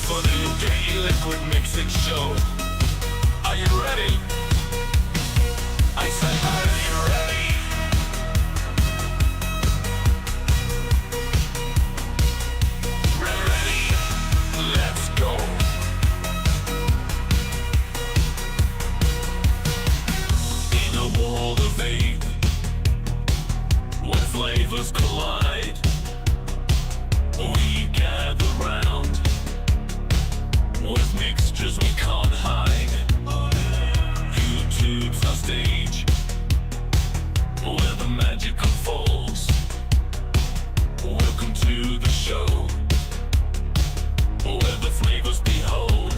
for the U.K.E-liquid Mixing Show. Are you ready? I said, are you ready? Ready? Let's go. In a world of vape, where flavors collide, we gather round with mixtures we can't hide. YouTube's our stage, where the magic unfolds. Welcome to the show, where the flavors behold.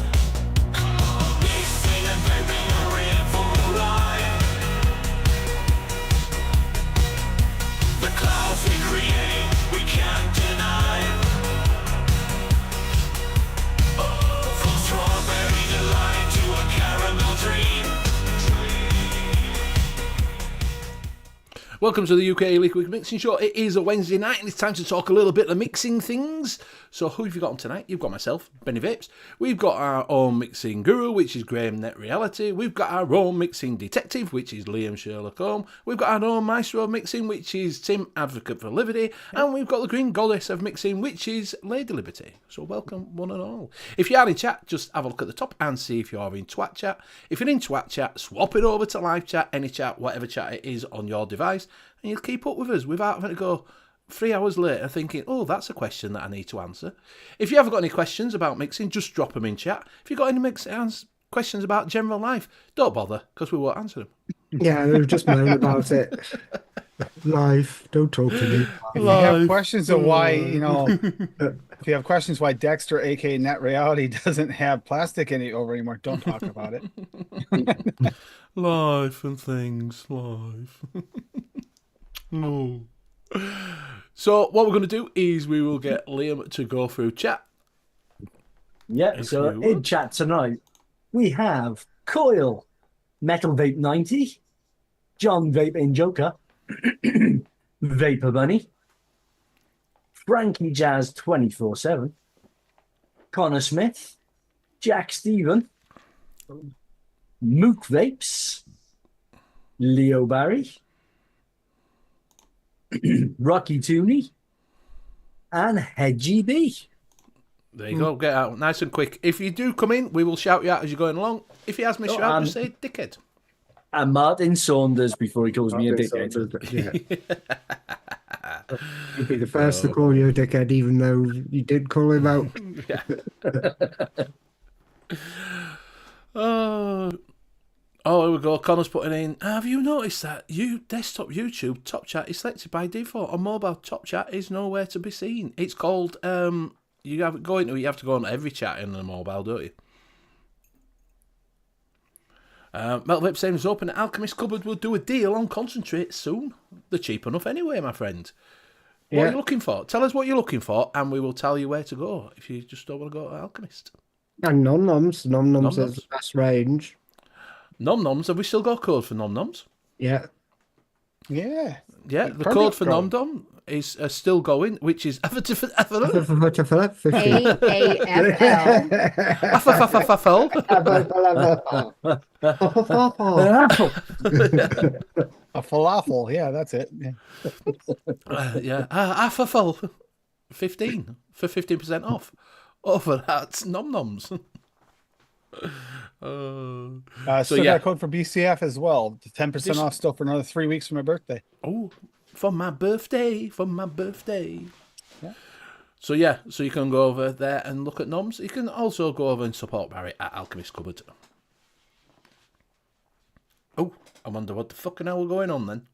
Mixing and vaping are in for a ride. The clouds we create, we can't deny. From strawberry delight to a caramel dream. Welcome to the U.K.E-liquid Mixing Show. It is a Wednesday night and it's time to talk a little bit of mixing things. So who have you got on tonight? You've got myself, Benny Vapes. We've got our own mixing guru, which is Graham Net Reality. We've got our own mixing detective, which is Liam Sherlock Holmes. We've got our own maestro of mixing, which is Tim, Advocate for Liberty. And we've got the green goddess of mixing, which is Lady Liberty. So welcome one and all. If you are in chat, just have a look at the top and see if you are in Twat Chat. If you're in Twat Chat, swap it over to live chat, any chat, whatever chat it is on your device. And you'll keep up with us without having to go 3 hours later thinking, oh, that's a question that I need to answer. If you haven't got any questions about mixing, just drop them in chat. If you've got any questions about general life, don't bother, because we won't answer them. Yeah, they've just moan about it. Life, don't talk to me. If you have questions of why, if you have questions why Dexter, aka Net Reality, doesn't have plastic in it over anymore, don't talk about it. Life and things, life. No. So what we're going to do is we will get Liam to go through chat. Yeah, so in chat tonight, we have Coil, Metal Vape 90, John Vaping Joker, Vapor Bunny, Frankie Jazz 24/7, Connor Smith, Jack Stephen, Mook Vapes, Leo Barry, Rocky Tooney, and Hedgie B. There you go, get out nice and quick. If you do come in, we will shout you out as you're going along. If he has missed you out, just say dickhead. And Martin Saunders before he calls me a dickhead. Yeah. You'd be the first to call you a dickhead, even though you did call him out. Oh, here we go. Connor's putting in. Have you noticed that desktop YouTube top chat is selected by default? On mobile, top chat is nowhere to be seen. It's called you have to go on every chat in the mobile, don't you? Metal Vape saying is open at Alchemist Cupboard. Will do a deal on concentrate soon. They're cheap enough anyway, my friend. What are you looking for? Tell us what you're looking for, and we will tell you where to go if you just don't want to go to Alchemist. And nom-noms. Nom-noms is the best range. Nom-noms, have we still got a code for nom-noms? Yeah. Yeah. Yeah, the code for nom-nom is still going, which is AAFL. A falafel, yeah, that's it. Yeah. AAFL 15 for 15% off. Over at nom-noms. Still got a code for BCF as well. 10% off still for another 3 weeks from my birthday. Oh, for my birthday. Yeah. So you can go over there and look at noms. You can also go over and support Barry at Alchemist Cupboard. Oh, I wonder what the fucking hell we're going on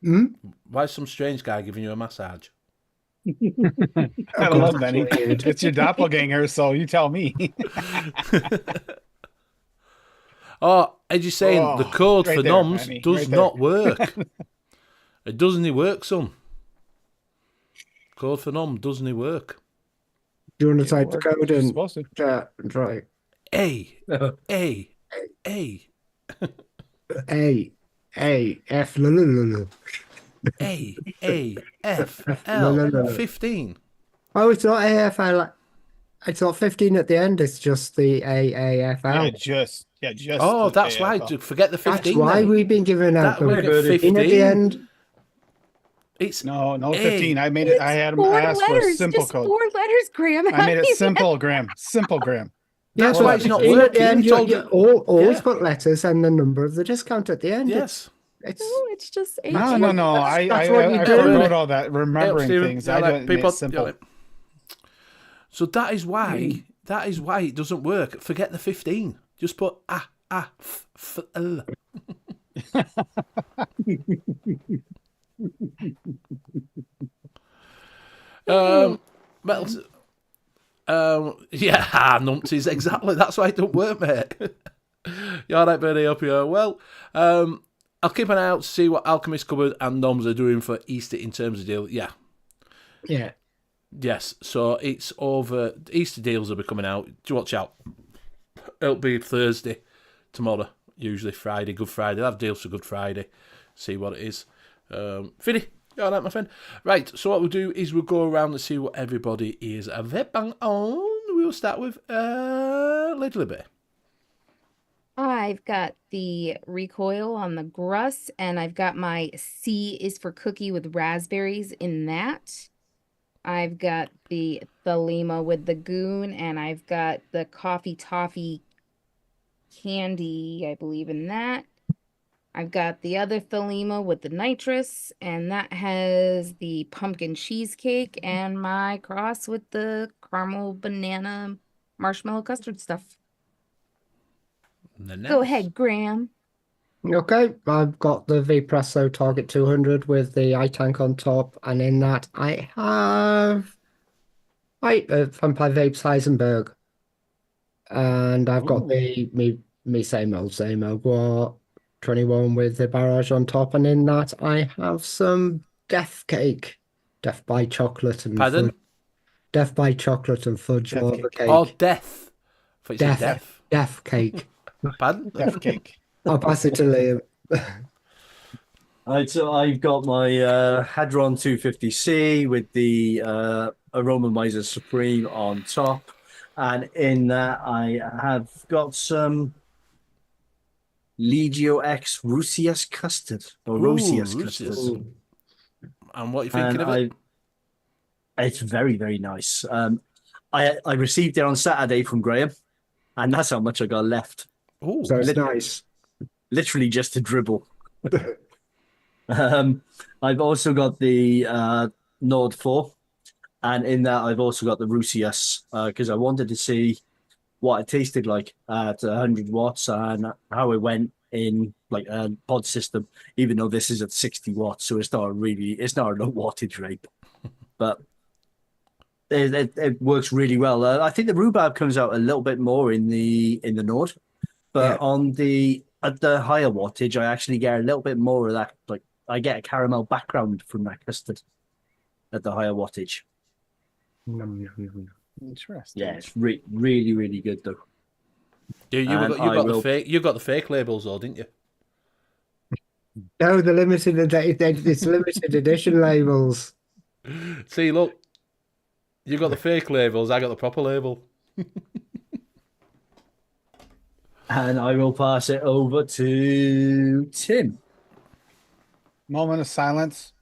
then. Why is some strange guy giving you a massage? I don't know, Benny. It's your doppelganger, so you tell me. Oh, as you're saying, the code for noms does not work. It doesn't work, son. Code for nom doesn't work. Do you want to type the code in? Supposed to. Try. A F A F L 15. Oh, it's not AFL. It's not 15 at the end. It's just the AAFL. just Oh, the that's why. AFL. Forget the 15. That's why then. we've been giving out That we the get 15 at the end. It's No, A. 15. I made it. I had Four I asked for a letters, simple just code. 4 letters, Graham. I made it How simple, Graham. Simple, Graham. That's Yeah, why but it's not 15 at the working. end, You told you it- always Yeah. put letters and the number of the discount at the end. Yes. It's No, it's just No, H. no, no. that's what you I do. forgot all that. Remembering Stephen, things. you're I like, didn't make people, it simple. you're like- So that is why it doesn't work. Forget the 15. Just put L. Well, yeah, numpties, exactly. That's why it don't work, mate. You all right, Bernie? Up here. Well, I'll keep an eye out to see what Alchemist Cupboard and Noms are doing for Easter in terms of deal. Yeah. Yes, so it's over. Easter deals will be coming out. Watch out. It'll be Thursday, tomorrow, usually Friday, Good Friday. They'll have deals for Good Friday. See what it is. Finny, you all right, my friend? Right, so what we'll do is we'll go around and see what everybody is vaping on. We'll start with Lady Libby. I've got the recoil on the Gruss, and I've got my C is for cookie with raspberries in that. I've got the Thelema with the goon, and I've got the coffee toffee candy, I believe, in that. I've got the other Thelema with the nitrous, and that has the pumpkin cheesecake, and my cross with the caramel banana marshmallow custard stuff. Go ahead, Graham. okay. I've got the Vpresso Target 200 with the iTank on top, and in that I have Vampire Vapes Heisenberg, and I've got me same old what 21 with the barrage on top, and in that I have some Death Cake, Death by Chocolate and Pardon? Fudge. Death by Chocolate and Fudge Death lava Cake. cake. Oh, Death. I thought you said Death. Death. Death Cake. Pardon? Death cake. I'll pass it to Liam. Right, so I've got my Hadron 250C with the Aromamizer Supreme on top. And in that, I have got some Legio X Rusias custard. Or Rosias custard. Rusias. And what are you thinking of it? It's very, very nice. I received it on Saturday from Graham, and that's how much I got left. Ooh. So it's nice. Literally just to dribble. I've also got the Nord 4, and in that I've also got the Rusias because I wanted to see what it tasted like at 100 watts and how it went in like a pod system, even though this is at 60 watts, so it's not a low wattage rate, but it works really well. I think the rhubarb comes out a little bit more in the Nord, but at the higher wattage, I actually get a little bit more of that. Like I get a caramel background from that custard at the higher wattage. Interesting. Yeah, it's really, really good though. You got the fake labels though, didn't you? No, it's limited edition labels. See, look, you got the fake labels. I got the proper label. And I will pass it over to Tim. Moment of silence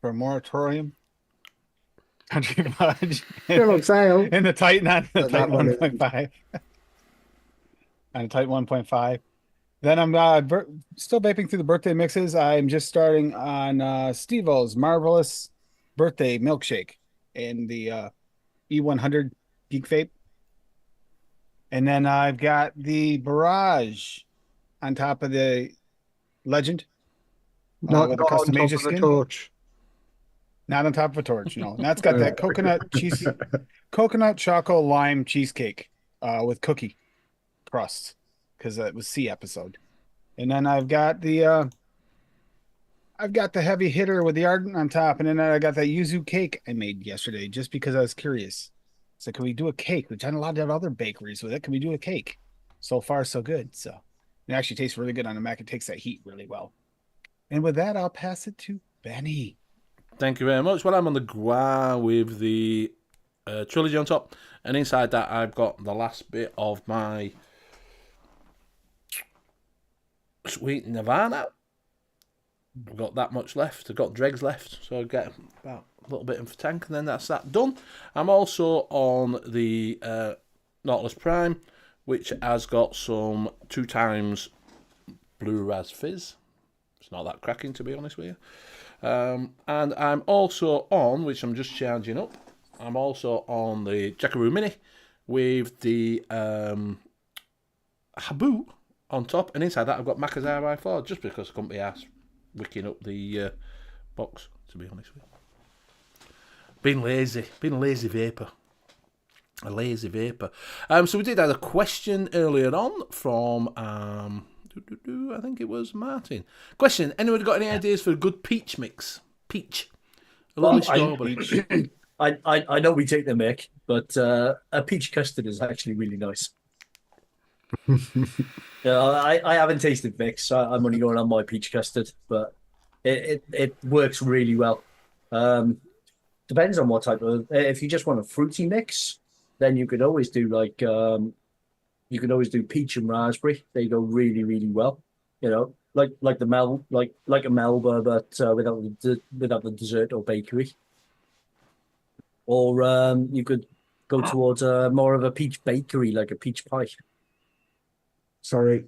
for a moratorium. Country Fudge. Still on sale. In the Titan on the But that Titan one 1.5. On the Titan 1.5. Then I'm still vaping through the birthday mixes. I'm just starting on Steve-O's Marvelous Birthday Milkshake in the E100 Geek Vape. And then I've got the Barrage on top of the Legend. Not with a on custom top Asia of the skin. torch. Not on top of a torch, no. And that's got that coconut choco lime cheesecake with cookie crust because it was C episode. And then I've got the heavy hitter with the ardent on top, and then I got that yuzu cake I made yesterday just because I was curious. So can we do a cake? We've done a lot of other bakeries with it. Can we do a cake? So far, so good. So it actually tastes really good on the Mac. It takes that heat really well. And with that, I'll pass it to Benny. Thank you very much. Well, I'm on the Gua with the trilogy on top, and inside that I've got the last bit of my sweet Nirvana. I've got that much left. I've got dregs left, so I get about a little bit of tank, and then that's that done. I'm also on the Nautilus Prime, which has got some 2 times Blue Raz Fizz. It's not that cracking, to be honest with you. And I'm also on, which I'm just charging up, I'm also on the Jackaroo Mini with the Habu on top, and inside that I've got Makazar i4, just because I couldn't be asked wicking up the box, to be honest with you. Being lazy vapor. A lazy vapor. So we did have a question earlier on from I think it was Martin. Question: anyone got any ideas for a good peach mix? Peach. A lovely strawberry. I know we take the mick, but a peach custard is actually really nice. I haven't tasted Vicks. So I'm only going on my peach custard, but it works really well. Depends on what type of. If you just want a fruity mix, then you could always do peach and raspberry. They go really, really well. You know, like a Melba, but without the dessert or bakery. Or you could go towards more of a peach bakery, like a peach pie. Sorry.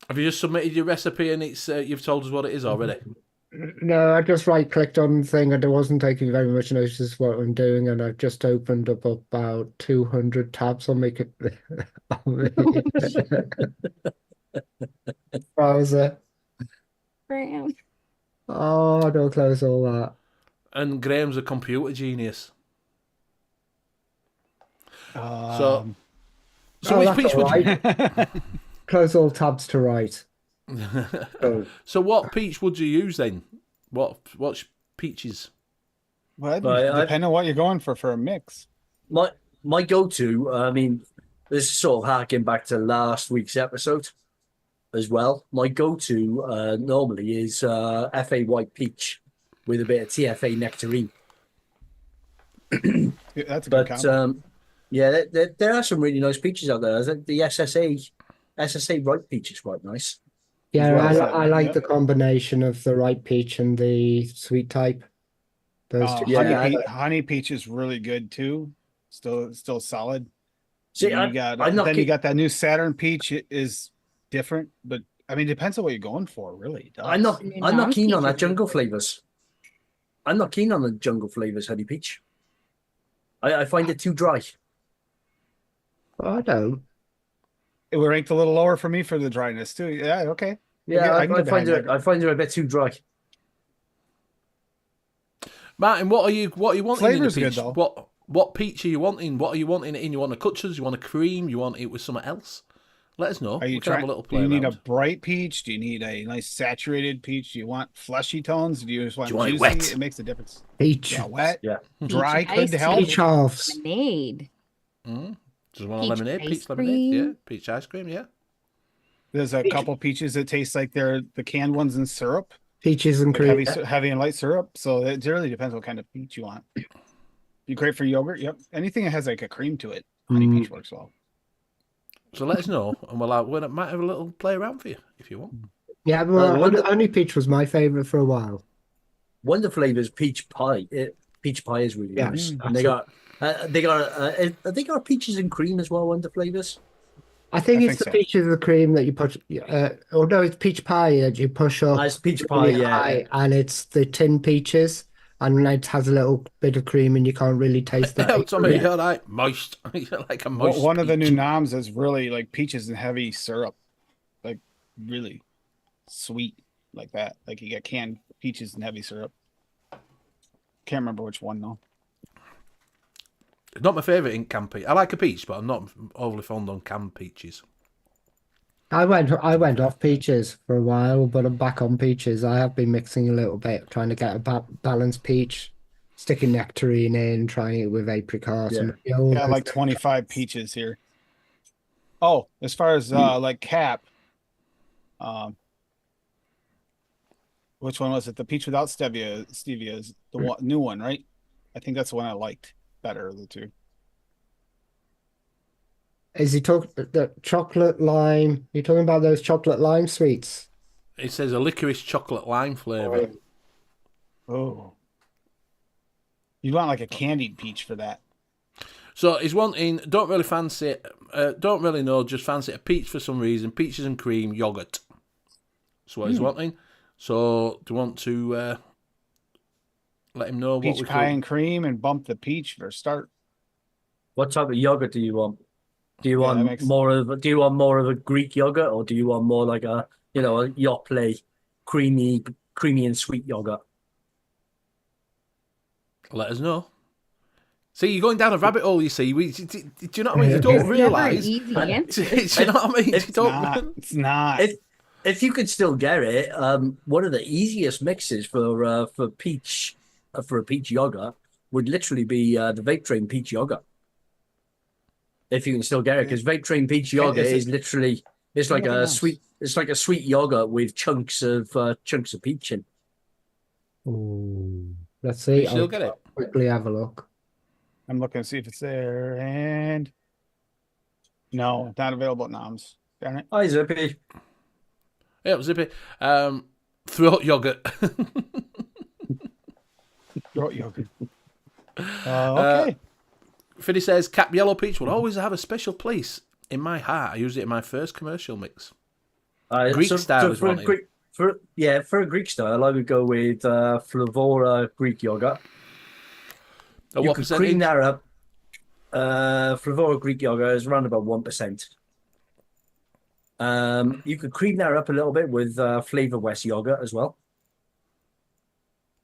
Have you just submitted your recipe and it's you've told us what it is already? No, I just right-clicked on the thing and it wasn't taking very much notice of what I'm doing, and I've just opened up about 200 tabs on my browser. Graham. Oh, don't close all that. And Graham's a computer genius. So which that's peach would you? right. Close all tabs to right. Oh. So what peach would you use then? What peaches? Well, But depending on what you're going for a mix. My go-to, I mean, this is sort of harking back to last week's episode as well. My go-to normally is FA white peach with a bit of TFA nectarine. Yeah, that's a good combo. Yeah, there are some really nice peaches out there. I think the SSA ripe peach is quite nice. Yeah, well. I like Yep. the combination of the ripe peach and the sweet type. Those two. Yeah, Honey peach is really good too. Still solid. See, You got you got that new Saturn peach. It is different, but I mean, it depends on what you're going for, really. It does. I'm not Non-peach keen on is that jungle good. flavors. I'm not keen on the jungle flavors honey peach. I find it too dry. Oh, I don't. It ranked a little lower for me for the dryness too. Yeah, okay. Yeah, I can get behind that. I find it a bit too dry. Martin, what are you wanting Flavor's in the good, peach? though. What peach are you wanting? What are you wanting it in? You want a Cutchers? You want a cream? You want it with something else? Let us know. Are you We can have trying? a little Do play you need a around. bright peach? Do you need a nice saturated peach? Do you want fleshy tones? Do you just want Do you want it juicy? wet? It makes a difference. Peach. Yeah, wet, Yeah. dry Peach could ice help. Peach halves. Lemonade. Just want a Peach lemonade, ice peach lemonade, cream. yeah, peach ice cream, yeah. There's a couple peaches that taste like they're the canned ones in syrup, Peaches and like cream. heavy and light syrup. So it really depends what kind of peach you want. You great for yogurt? Yep. Anything that has like a cream to it, honey peach works well. So let us know, and we might have a little play around for you if you want. Yeah, well, Wonder- honey peach was my favorite for a while. Wonder Flavors peach pie. Peach pie is really Yeah, nice. that's And they got peaches and cream as well. Wonder Flavors. I think I it's think the so. peaches and cream that you push. Oh no, it's peach pie that you push up It's peach pie, really yeah. high, and it's the tin peaches, and it has a little bit of cream, and you can't really taste that. Oh, Tommy, you're right. Moist. You're like a moist One of the new peach. noms is really like peaches and heavy syrup, like really sweet like that. Like you get canned peaches and heavy syrup. Can't remember which one though. Not my favourite in canned peach. I like a peach, but I'm not overly fond on canned peaches. I went off peaches for a while, but I'm back on peaches. I have been mixing a little bit, trying to get a balanced peach, sticking nectarine in, trying it with apricot and Yeah, like 25 peaches here. Oh, as far as like cap, which one was it? The peach without stevia is the new one, right? I think that's the one I liked. better of the two. Is he talking the chocolate lime? You're talking about those chocolate lime sweets? It says a licorice chocolate lime flavour. Oh. You want like a candied peach for that. So he's wanting, don't really fancy it, don't really know, just fancy a peach for some reason, peaches and cream, yoghurt. That's what he's wanting. So do you want to let him know what Peach we pie can... and cream and bump the peach for a start. What type of yogurt do you want? Do you Yeah, want that makes- more of a Greek yogurt, or do you want more like a Yoplait creamy and sweet yogurt? Let us know. See, you're going down a rabbit hole, you see. Do you know what I mean? You don't There's never an realise. easy Do answer. you know what I mean? It's You don't... It's not. If you could still get it, one of the easiest mixes for peach for a peach yogurt would literally be the Vape Train peach yogurt. If you can still get it, because Vape Train peach yogurt is literally it's like Nothing a else. sweet yogurt with chunks of peach in. Ooh. Let's see. You still I'll get it? quickly have a look. I'm looking to see if it's there, and no, it's not available at Noms. Darn it. Hi, Zippy. Yeah, zippy. Throat yogurt. Throat yogurt. Okay. Finney says, Cap Yellow Peach will always have a special place in my heart. I used it in my first commercial mix. Greek style is for a wanting. Greek, for a Greek style, I would go with Flavora Greek yogurt. At You what could percentage? cream that up. Flavora Greek yogurt is around about 1%. You could cream that up a little bit with Flavor West yogurt as well.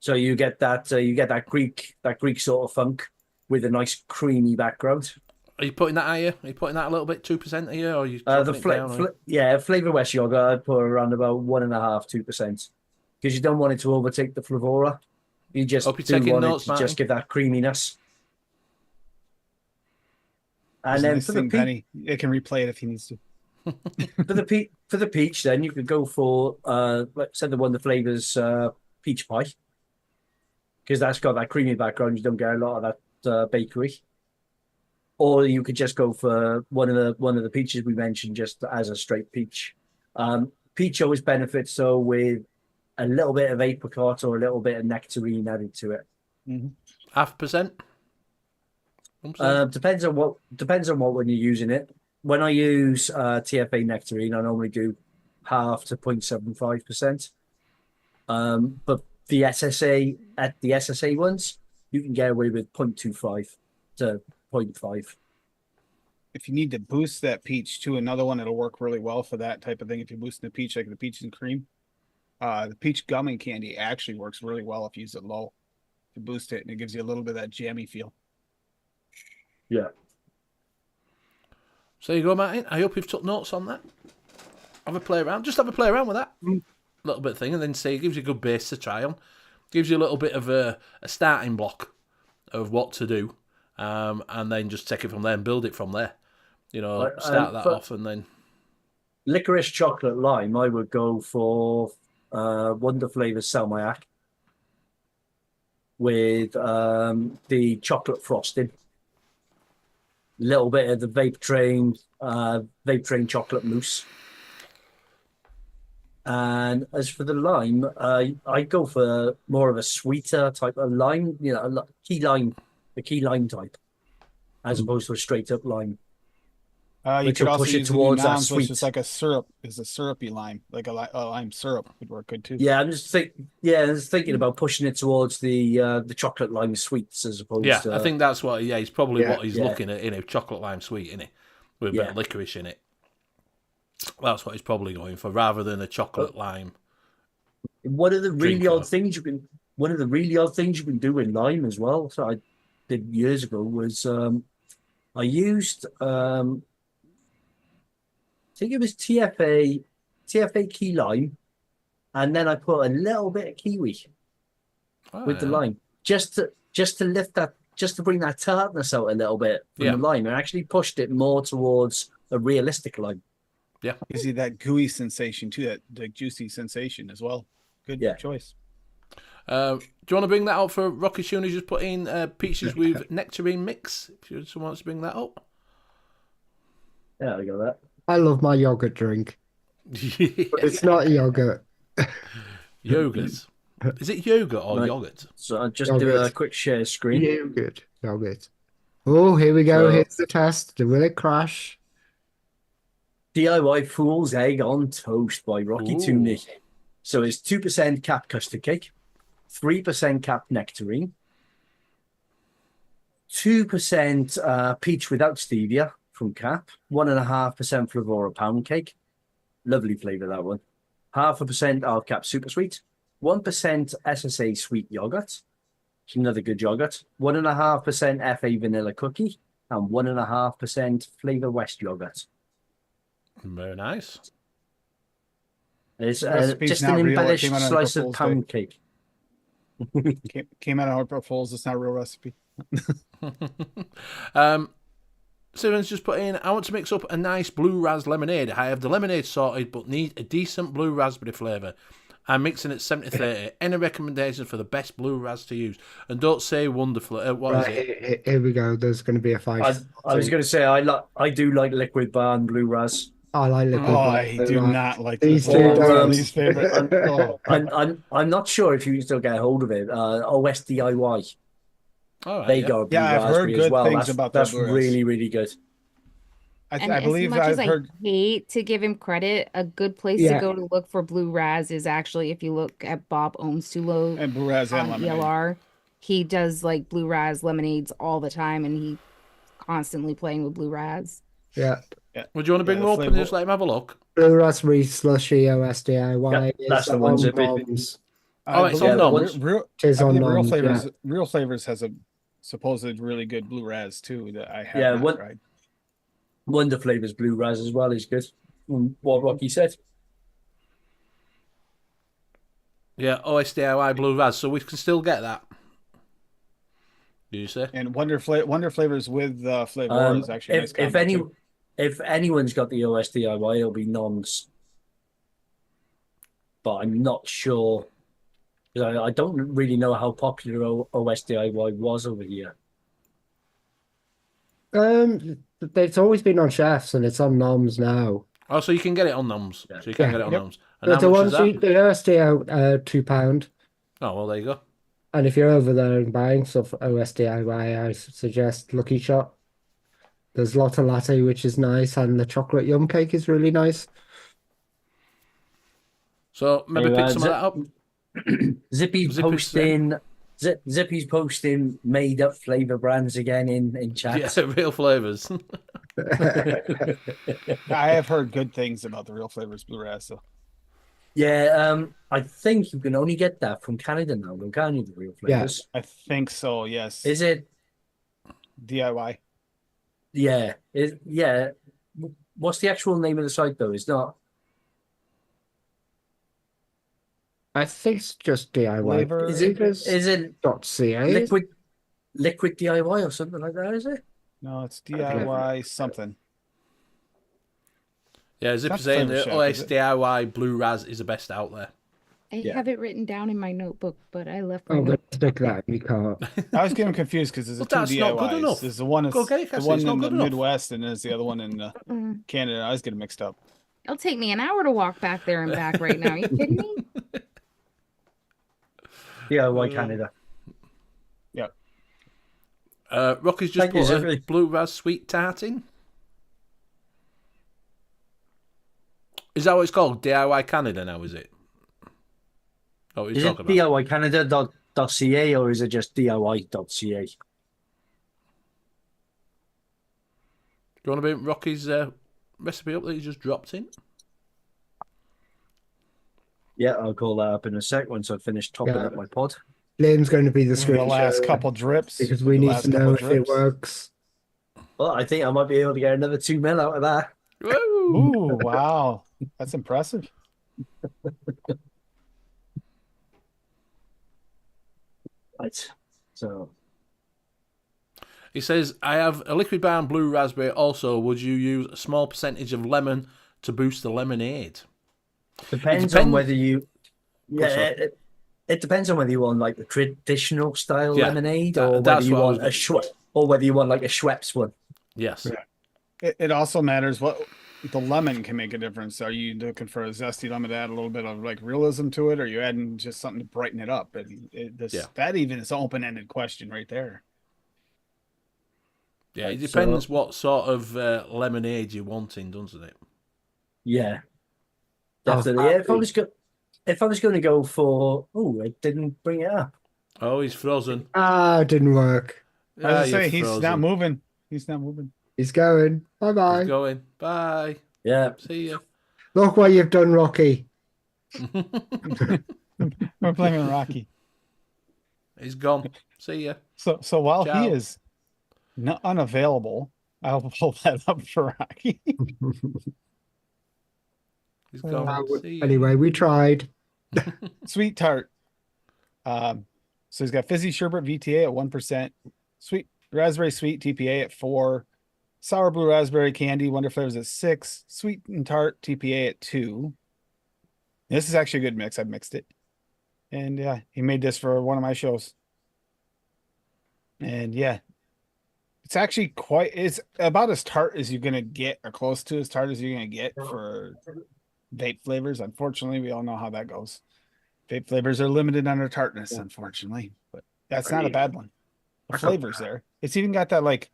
So you get that Greek sort of funk with a nice creamy background. Are you putting that higher? Are you putting that a little bit 2% here, or are you The dropping it down? Flavor West yogurt I'd put around about 1.5-2%, because you don't want it to overtake the Flavora. You just Hope you're do taking want notes, it to Martin. just give that creaminess. And There's a then nice for the thing, peach, Penny. It can replay it if he needs to. for the peach, then you could go for like say the flavors peach pie, because that's got that creamy background. You don't get a lot of that bakery. Or you could just go for one of the peaches we mentioned, just as a straight peach. Peach always benefits so with a little bit of apricot or a little bit of nectarine added to it. 0.5%? 1%? Depends on what when you're using it. When I use TFA nectarine, I normally do 0.5 to 0.75%. But the SSA ones, you can get away with 0.25 to 0.5. If you need to boost that peach to another one, it'll work really well for that type of thing. If you're boosting the peach, like the peaches and cream, the peach gum and candy actually works really well if you use it low to boost it, and it gives you a little bit of that jammy feel. Yeah. So there you go, Martin. I hope you've took notes on that. Have a play around. Just have a play around with that little bit thing, and then see. It gives you a good base to try on. Gives you a little bit of a starting block of what to do, and then just take it from there and build it from there. You know, start that off, and then Licorice chocolate lime, I would go for Wonder Flavor Salmiak with the chocolate frosting. Little bit of the Vape Train chocolate mousse. And as for the lime, I go for more of a sweeter type of lime, the key lime type, as opposed to a straight up lime. You Which could will also push it use the towards that Noms, which sweet. is like a syrup. Is a syrupy lime, like a lime syrup would work good too. Yeah, I'm just thinking about pushing it towards the chocolate lime sweets as opposed yeah, to. I think that's what. Yeah, he's probably what he's yeah. looking at. Chocolate lime sweet, with a bit of licorice in it. That's what he's probably going for, rather than a chocolate lime. One of the really Drink odd things you can do in lime as well. So I did years ago was I used I think it was TFA key lime, and then I put a little bit of kiwi with the lime just to lift that, just to bring that tartness out a little bit from the lime, and actually pushed it more towards a realistic lime. Yeah, Gives you that gooey sensation too, that juicy sensation as well. Good choice. Do you want to bring that up for Rocky soon as you put in peaches with nectarine mix? If someone wants to bring that up. Yeah, I got that. I love my yogurt drink, but it's not yogurt. Yogurt. Is it yogurt or Right. yogurt? So I'll just do a Yogurt. quick share screen. Yogurt. Oh, here we go. So- Here's the test. Will it crash? DIY Fool's Egg on Toast by Rocky Ooh. Tooney. So it's 2% cap custard cake, 3% cap nectarine, 2% peach without stevia from Cap, 1.5% Flavora pound cake. Lovely flavour, that one. 0.5% of Cap super sweet, 1% SSA sweet yogurt. It's another good yogurt. 1.5% FA vanilla cookie and 1.5% Flavour West yogurt. Very nice. It's Recipe's just not an real. It embellished came out on slice April of Fool's pound cake. Came out on April Fool's. It's not a real recipe. Steven's just put in, I want to mix up a nice blue ras lemonade. I have the lemonade sorted, but need a decent blue raspberry flavour. I'm mixing at 70-30. Any recommendations for the best blue ras to use? And don't say wonderful. What is Right, it? here we go. There's going to be a fight. I was going to say I do like liquid bar and blue ras. I like liquid. Oh, I do not like These this. two That's my don't. least favorite. Oh. I'm not sure if you can still get a hold of it. OS DIY. All right, They yeah. got a blue Yeah, I've heard raspberry as good well. things about that that's blue ras. really, really good. And I believe as much as I've heard. I hate to give him credit, a good place Yeah. to go to look for blue raz is actually if you look at Bob Ohmstulo And blue ras and on lemonade. ELR. He does like blue raz lemonades all the time, and he constantly playing with blue raz. Yeah. Would you want to bring Yeah, them the up and flavour- just let him have a look? Blue raspberry slushy OS DIY Yep, that's the one, on Zippy. bombs. Oh, I it's believe on Re- Noms. Real, Tis I on believe Real Noms, Flavors. yeah. Real Flavors has a supposed really good blue ras too that I have Yeah, not what- tried. Wonder Flavors blue ras as well is good. What Rocky said. Yeah, OSDIY blue ras. So we can still get that. Did you say? And Wonder Flavors with flavor is actually a nice If combo too. if anyone's got the OS DIY, it'll be Noms. But I'm not sure. 'Cause I don't really know how popular OS DIY was over here. It's always been on chefs and it's on noms now. Oh, so you can get it on Noms. Yeah. So you can Yeah. get it on Yep. Noms. And But how the much is ones that? the OSDO £2. Oh, well, there you go. And if you're over there and buying stuff OSDIY, I suggest Lucky Shot. There's Lotta Latte, which is nice, and the chocolate yum cake is really nice. So maybe Anyway, pick some of that up. Zippy's Zippy's posting. Zippy's posting made up flavor brands again in chat. Yeah, real flavours. I have heard good things about the Real Flavors blue ras. So Yeah, I think you can only get that from Canada now, though, can't you? The real flavors. I think so. Yes. Is it? DIY? Yeah. Yeah. What's the actual name of the site though? It's not. I think it's just DIY. Flavor- Is it .ca? liquid DIY or something like that? Is it? No, it's DIY something. Yeah, Zip's That's saying Flavor the Chef, is it? OSDIY blue ras is the best out there. I Yeah. have it written down in my notebook, but I left my I'm going note. to stick that in your cart. I was getting confused because there's But two that's DIYs. not good enough. There's the one, Go get it, the Cassie, one it's not in the good enough. Midwest, and there's the other one in Mm. Canada. I was getting mixed up. It'll take me an hour to walk back there and back right now. You kidding me? DIY Canada. Rocky's just Thank you, put a Zippy. blue ras sweet tart in. Is that what it's called? DIY Canada now, is it? Oh, what are you Is it talking about? DIYcanada.ca or is it just DIY.ca? Do you want to bring Rocky's recipe up that he just dropped in? Yeah, I'll call that up in a sec once I've finished topping Yeah. up my pod. Liam's going to be the The screen last sharer couple drips. because we The need last to know couple if it drips. works. Well, I think I might be able to get another 2 mil out of that. Woo! Ooh, wow. That's impressive. Right. So He says, I have a liquid bar and blue raspberry. Also, would you use a small percentage of lemon to boost the lemonade? depends depends- on whether you. Yeah, What's It depends on whether you want like the traditional style Yeah, lemonade or whether that's you what I was want a gonna- or whether you want like a Schweppes one. Yes. Yeah. It also matters what the lemon can make a difference. Are you looking for a zesty lemon to add a little bit of like realism to it, or are you adding just something to brighten it up? That even is an open-ended question right there. Yeah, it Right, depends so- what sort of lemonade you're wanting, doesn't it? Yeah, I was definitely. happy. If I was going to go for, oh, I didn't bring it up. Oh, he's frozen. Ah, it didn't work. I was gonna you're say he's frozen. not moving. He's not moving. He's going. Bye He's bye. going. Bye. Yeah, See ya. Look what you've done, Rocky. We're blaming Rocky. He's gone. See ya. So while Ciao. he is not unavailable, I'll pull that up for Rocky. He's gone. See ya. Anyway, we tried. Sweet tart. So he's got fizzy sherbet VTA at 1%, sweet raspberry sweet TPA at 4, sour blue raspberry candy wonder flavors at 6, sweet and tart TPA at 2. This is actually a good mix. I've mixed it, and yeah, he made this for one of my shows, and yeah, it's actually it's about as tart as you're gonna get, or close to as tart as you're gonna get for vape flavors. Unfortunately, we all know how that goes. Vape flavors are limited on their tartness, unfortunately, but that's not a bad one. The flavor's there. It's even got that like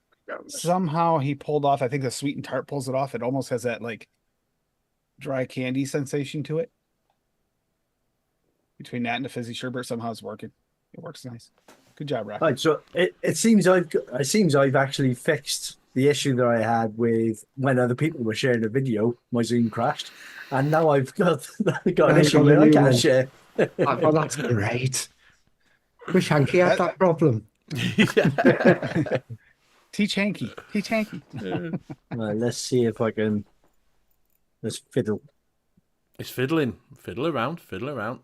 somehow he pulled off. I think the sweet and tart pulls it off. It almost has that like dry candy sensation to it. Between that and the fizzy sherbet, somehow it's working. It works nice. Good job, Rocky. right. So it seems I've actually fixed the issue that I had with when other people were sharing a video. My Zoom crashed, and now I've got an issue where I can't share. Oh, that's great. Wish Hanky had that problem. Teach Hanky. Teach Hanky. Right, let's see if I can. Let's fiddle. It's fiddling. Fiddle around. Fiddle around.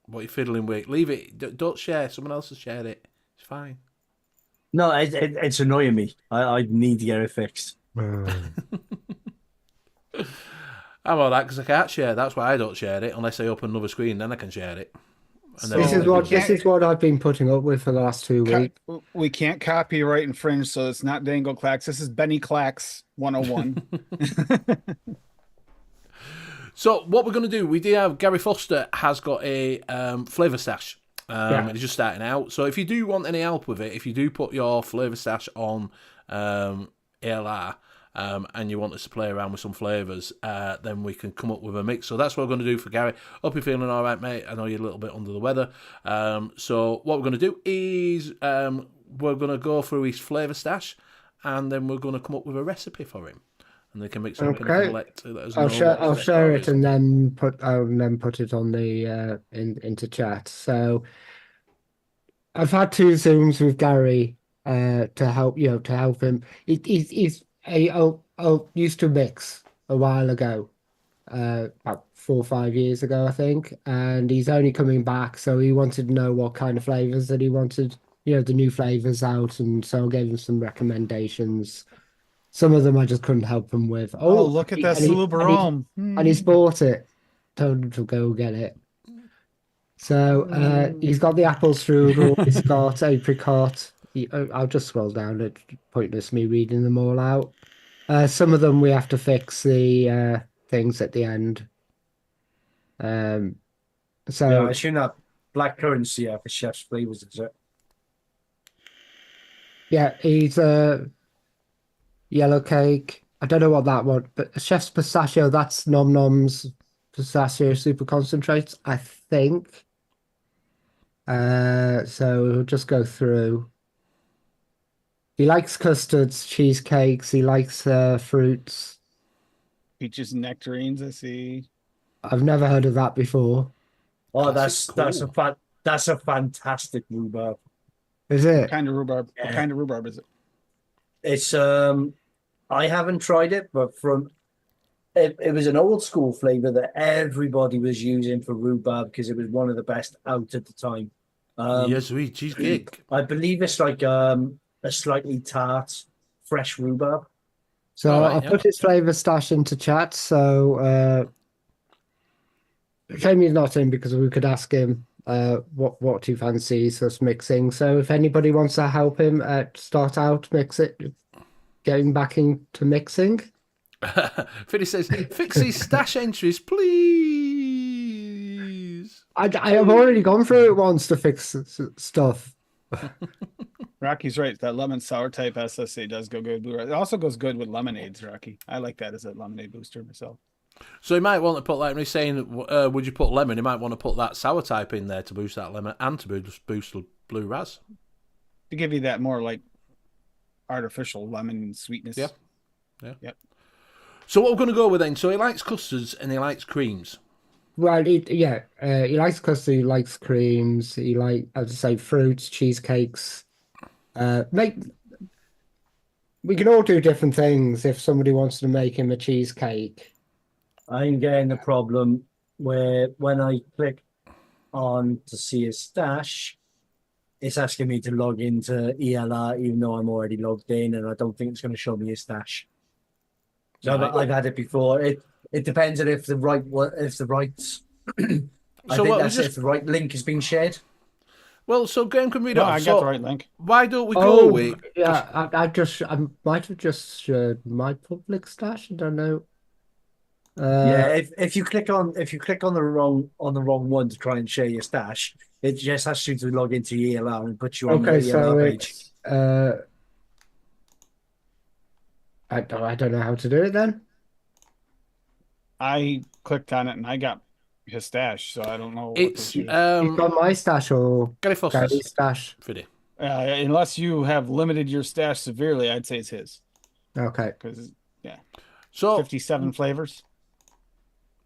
What are you fiddling with? Leave it. Don't share. Someone else has shared it. It's fine. No, it's annoying me. I need to get it fixed. I'm all that because I can't share. That's why I don't share it unless I open another screen. Then I can share it. And then This is I'll what do this is what I've been putting up with for the last 2 weeks. We can't copyright infringe, so it's not Dangle Clacks. This is Benny Clacks 101. So what we're going to do, we do have Gary Foster has got a flavour stash. And he's just starting out. So if you do want any help with it, if you do put your flavour stash on ALR and you want us to play around with some flavours, then we can come up with a mix. So that's what we're going to do for Gary. Hope you're feeling all right, mate. I know you're a little bit under the weather. So what we're going to do is we're going to go through his flavour stash and then we're going to come up with a recipe for him. And they can mix it up and let us know. I'll share it and then put it on the into chat. So I've had 2 Zooms with Gary to help him. He's used to mix a while ago, about 4 or 5 years ago, I think, and he's only coming back. So he wanted to know what kind of flavors that he wanted, the new flavors out, and so I gave him some recommendations. Some of them I just couldn't help him with. Oh, look at that Sulubarome. And he's bought it. Told him to go get it. So he's got the apple strudel, he's got apricot. I'll just scroll down. It's pointless me reading them all out. Some of them we have to fix the things at the end. So Yeah, I assume that black currency for chef's flavors, is it? yeah, he's yellow cake. I don't know what that one, but chef's pistachio. That's Nom Nom's pistachio super concentrates, I think. So we'll just go through. He likes custards, cheesecakes. He likes fruits. Peaches and nectarines, I see. I've never heard of that before. Oh, That's that's a fantastic rhubarb. Is it? What kind of rhubarb? Yeah. What kind of rhubarb is it? It's I haven't tried it, but it was an old school flavor that everybody was using for rhubarb because it was one of the best out at the time. yes, sweet cheesecake. I believe it's like a slightly tart, fresh rhubarb. So All right, I'll yeah. put his flavor stash into chat. So Shame he's not in because we could ask him what he fancies us mixing. So if anybody wants to help him start out getting back into mixing. Finny says, fix these stash entries, please. I have already gone through it once to fix stuff. Rocky's right. That lemon sour type SSA does go good. It also goes good with lemonades, Rocky. I like that as a lemonade booster myself. So he might want to put, like when he's saying, would you put lemon? He might want to put that sour type in there to boost that lemon and to boost the blue raz. To give you that more like artificial lemon sweetness. Yeah. Yep. So what we're going to go with then? So he likes custards and he likes creams. Well, he likes custard, he likes creams, he likes, as I say, fruits, cheesecakes. We can all do different things if somebody wants to make him a cheesecake. I'm getting the problem where when I click on to see a stash, it's asking me to log into ELR even though I'm already logged in, and I don't think it's going to show me a stash. So I've had it before. It depends on if the right if the right link has been shared. Well, so Graham can read No, off. I got the right link. Why don't we go with? Yeah, I might have just shared my public stash. I don't know. Yeah, if you click on the wrong one to try and share your stash, it just asks you to log into ELR and put you on the ELR page. I don't know how to do it then. I clicked on it and I got his stash, so I don't know. It's You've got my stash or Gary Foster's Gary's stash. Fiddy. Unless you have limited your stash severely, I'd say it's his. Okay. Because So 57 flavors.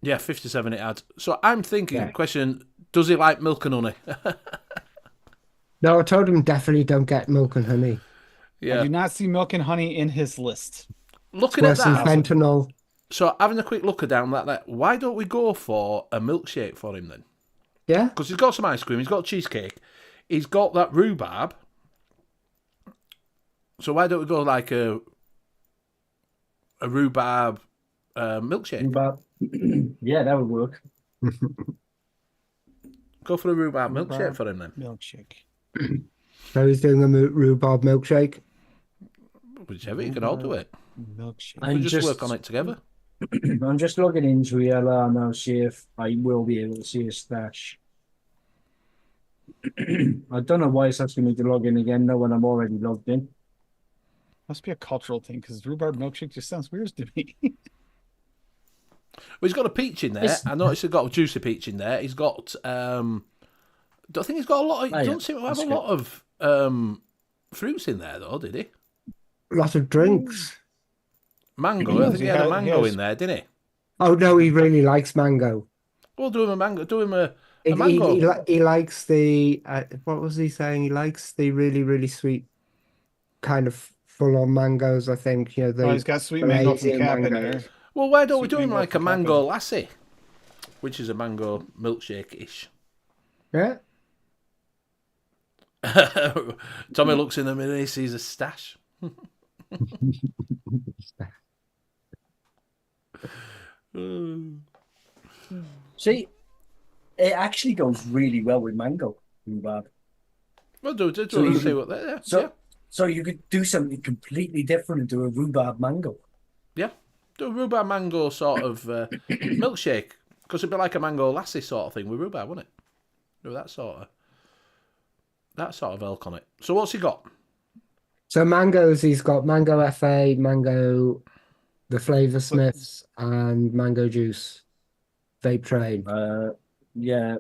Yeah, 57 it had. So I'm thinking, question, does he like milk and honey? No, I told him definitely don't get milk and honey. Yeah. I do not see milk and honey in his list. Looking at Worse than that, fentanyl. so having a quick look down that, why don't we go for a milkshake for him then? Yeah. Because he's got some ice cream, he's got cheesecake, he's got that rhubarb. So why don't we go like a rhubarb milkshake? Rhubarb. Yeah, that would work. Go for a rhubarb milkshake for him then. Milkshake. So he's doing a rhubarb milkshake. Whichever, you can all do it. Milkshake. We just work on it together. I'm just logging into ELR now, see if I will be able to see a stash. I don't know why it's asking me to log in again though when I'm already logged in. Must be a cultural thing because rhubarb milkshake just sounds weird to me. Well, he's got a peach in there. I noticed he's got a juicy peach in there. He's got, don't think he's got a lot of, he doesn't seem to have a lot of fruits in there though, did he? A lot of drinks. Mango. I think he had a mango in there, didn't he? Oh no, he really likes mango. Well, do him a mango. Do him a mango. He likes the what was he saying? He likes the really, really sweet kind of full-on mangoes. I think He's got sweet mango from Cap in there. Well, why don't we do him like a mango lassi, which is a mango milkshake-ish? Yeah. Tommy looks in the mirror, he sees a stash. See, it actually goes really well with mango rhubarb. Well, see what that. So you could do something completely different and do a rhubarb mango. Yeah, do a rhubarb mango sort of milkshake, because it'd be like a mango lassi sort of thing with rhubarb, wouldn't it? Do that sort of elk on it. So what's he got? So mangoes, he's got mango FA, mango, the Flavour Smiths, and mango juice. Vape train. Yeah,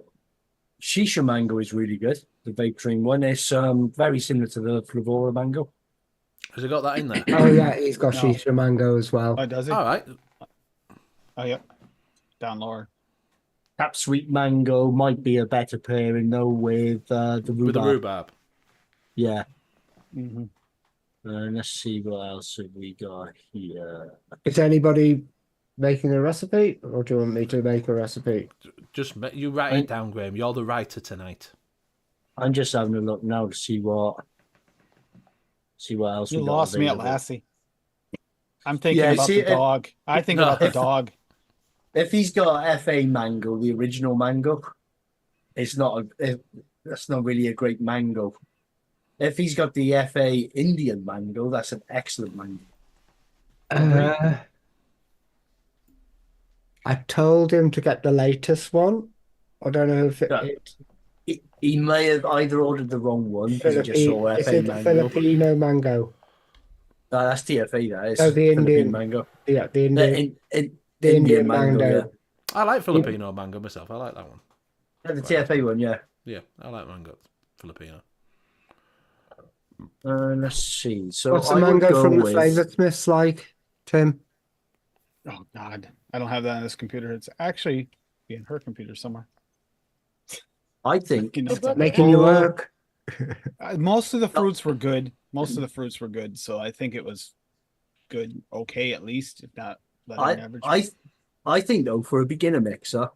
shisha mango is really good. The vape train one is very similar to the Flavora mango. Has he got that in there? Oh yeah, he's got shisha mango as well. Oh, does he? All right. Oh, yeah. Down lower. Tap sweet mango might be a better pairing though with the rhubarb. With the rhubarb. Yeah. Mm-hmm. Let's see what else have we got here. Is anybody making a recipe, or do you want me to make a recipe? Just you write it down, Graham. You're the writer tonight. I'm just having a look now to see what else. You we got lost me at available. Lassie. I'm thinking about the dog. I think about the dog. if he's got FA mango, the original mango, it's not that's not really a great mango. If he's got the FA Indian mango, that's an excellent mango. I told him to get the latest one. I don't know if Yeah. it He may have either ordered the wrong one because he just saw Is FA it mango. Filipino mango? No, that's TFA. That is No, the Philippine Indian. mango. Yeah, the Indian. The The Indian mango. Yeah, I like Filipino mango myself. I like that one. yeah, the TFA one. Yeah. Yeah, I like mango Filipino. Let's see. So What's the I would mango go from the with. Flavour Smiths like, Tim? Oh God, I don't have that on this computer. It's actually in her computer somewhere. I think You know, Good luck. Making you work. most of the fruits were good. Most of the fruits were good, so I think it was good, okay, at least, if not better than average. I think though for a beginner mixer,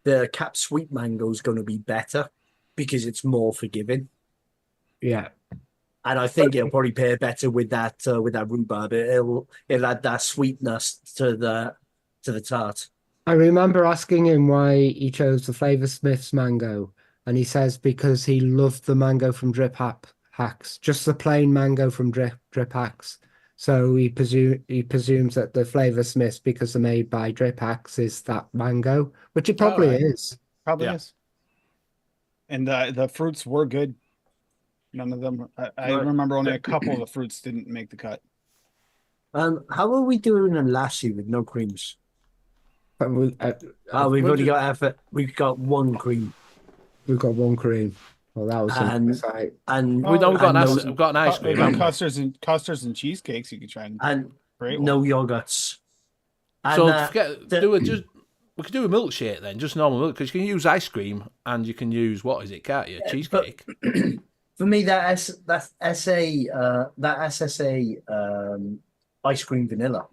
the Cap Sweet mango is going to be better because it's more forgiving, Yeah. and I think it'll probably pair better with that rhubarb. It'll add that sweetness to the tart. I remember asking him why he chose the Flavour Smiths mango, and he says because he loved the mango from Hacks, just the plain mango from Drip Hacks. So he presumes that the Flavour Smiths, because they're made by Drip Hacks, is that mango, which it probably Alright. is. Probably Yeah. is. And the fruits were good. None of them. I Right. remember only a couple of the fruits didn't make the cut. How are we doing in lassi with no creams? But We've got one cream we've got one cream. Well, that was and site. and We've got and we've got an ice cream. Maybe haven't we? custards and cheesecakes you could try and create no one. yogurts. And, So the- we could do a milkshake then, just normal milk, because you can use ice cream and you can use what is it, can't you? Cheesecake. for me, that SSA ice cream vanilla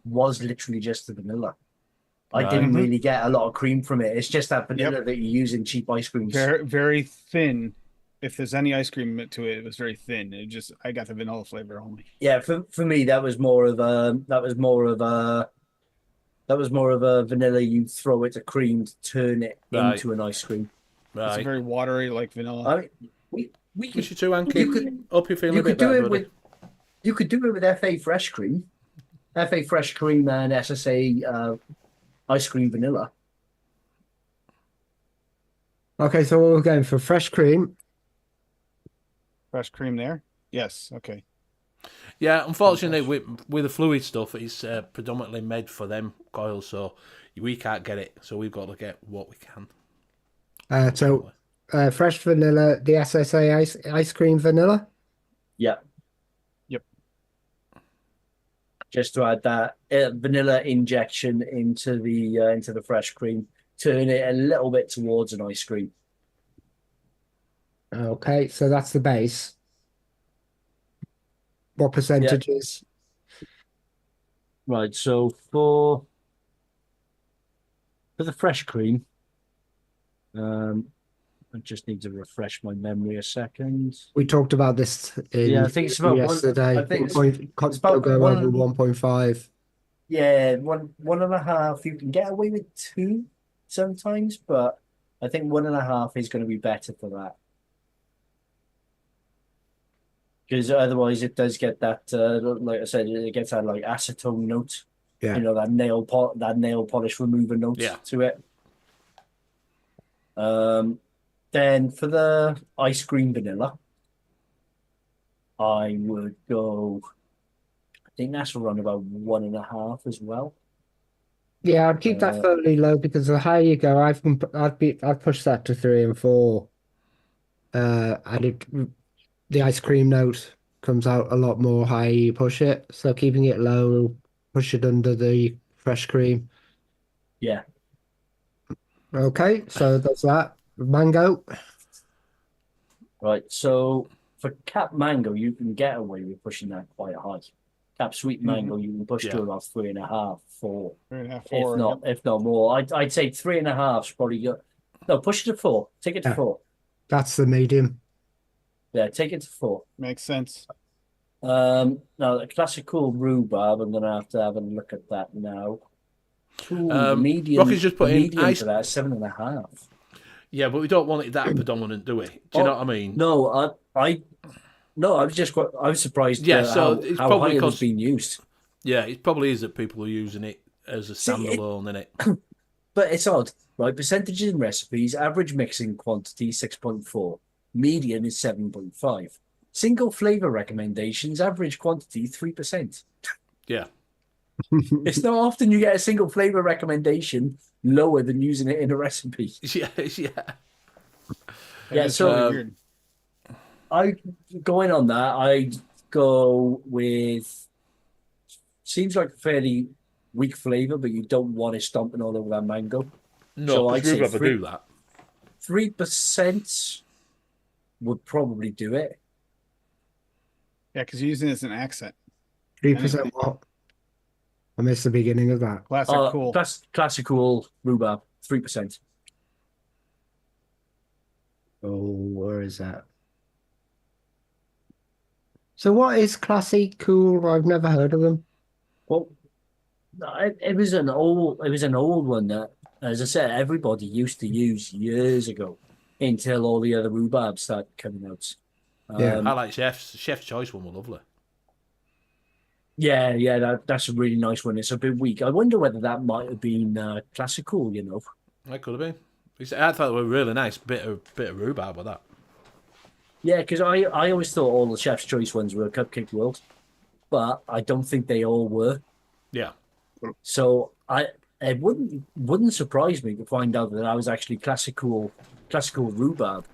was literally just the vanilla. I Right. didn't really get a lot of cream from it. It's just that vanilla that you use in cheap ice creams. Very, very thin. If there's any ice cream to it, it was very thin. I got the vanilla flavor only. Yeah, for me, that was more of a vanilla. You throw it to cream to turn it Right. into an ice cream. It's Right. very watery, like vanilla. I mean, we Wish could you too, Anki. you could Hope you're feeling you a bit could do better, it buddy. with FA fresh cream, FA fresh cream and SSA ice cream vanilla. Okay, so we're going for fresh cream. Fresh cream there. Yes. Okay. Yeah, unfortunately, with the fluid stuff, it's predominantly made for them coils, so we can't get it. So we've got to get what we can. Fresh vanilla, the SSA ice cream vanilla. Yeah. Yep. Just to add that vanilla injection into the fresh cream, turn it a little bit towards an ice cream. Okay, so that's the base. What percentages? Right. So for the fresh cream, I just need to refresh my memory a second. We talked about this I think it's about yesterday. I think It's about go over 1.5. Yeah, one and a half. You can get away with two sometimes, but I think 1.5 is going to be better for that. Because otherwise, it does get that, like I said, it gets that like acetone note. Yeah. You know, that nail polish remover note to it. Then for the ice cream vanilla, I would go. I think that's around about 1.5 as well. Yeah, I'd keep that fairly low because the higher you go, I've pushed that to 3 and 4. The ice cream note comes out a lot more higher you push it, so keeping it low will push it under the fresh cream. Yeah. Okay, so that's that. Mango. Right. So for Cap Mango, you can get away with pushing that quite high. Cap Sweet Mango, you can push to about 3.5, 4. 3.5, 4. If not more. I'd say 3.5 is probably good. No, push it to 4. Take it to 4. That's the medium. Yeah, take it to 4. Makes sense. Now the classical rhubarb, I'm gonna have to have a look at that now. Ooh, the medium. Rocky's just put the in medium ice. for that is 7.5. Yeah, but we don't want it that predominant, do we? Do you know what I mean? No, no, I was surprised Yeah, so how it's how probably high it was because being used. yeah, it probably is that people are using it as a See, standalone, in it. But it's odd, right? Percentages in recipes: average mixing quantity 6.4, median is 7.5. Single flavor recommendations: average quantity 3%. Yeah, It's not often you get a single flavor recommendation lower than using it in a recipe. yeah, yeah. Yeah, It's so really weird. I going on that, I'd go with seems like a fairly weak flavor, but you don't want it stomping all over that mango. No, So because I'd we'd say rather do that. 3% would probably do it. Yeah, because you're using it as an accent. 3% what? I missed the beginning of that. Classic cool. Classical rhubarb, 3%. Oh, where is that? So what is classy cool? I've never heard of them. Well, it was an old one that, as I said, everybody used to use years ago until all the other rhubarb started coming out. Yeah. I like Chef's Choice one. Were lovely. Yeah, that's a really nice one. It's a bit weak. I wonder whether that might have been classical, you know. That could have been. I thought they were really nice. Bit of rhubarb with that. Yeah, because I always thought all the Chef's Choice ones were Cupcake World, but I don't think they all were. Yeah. So it wouldn't surprise me to find out that I was actually classical rhubarb,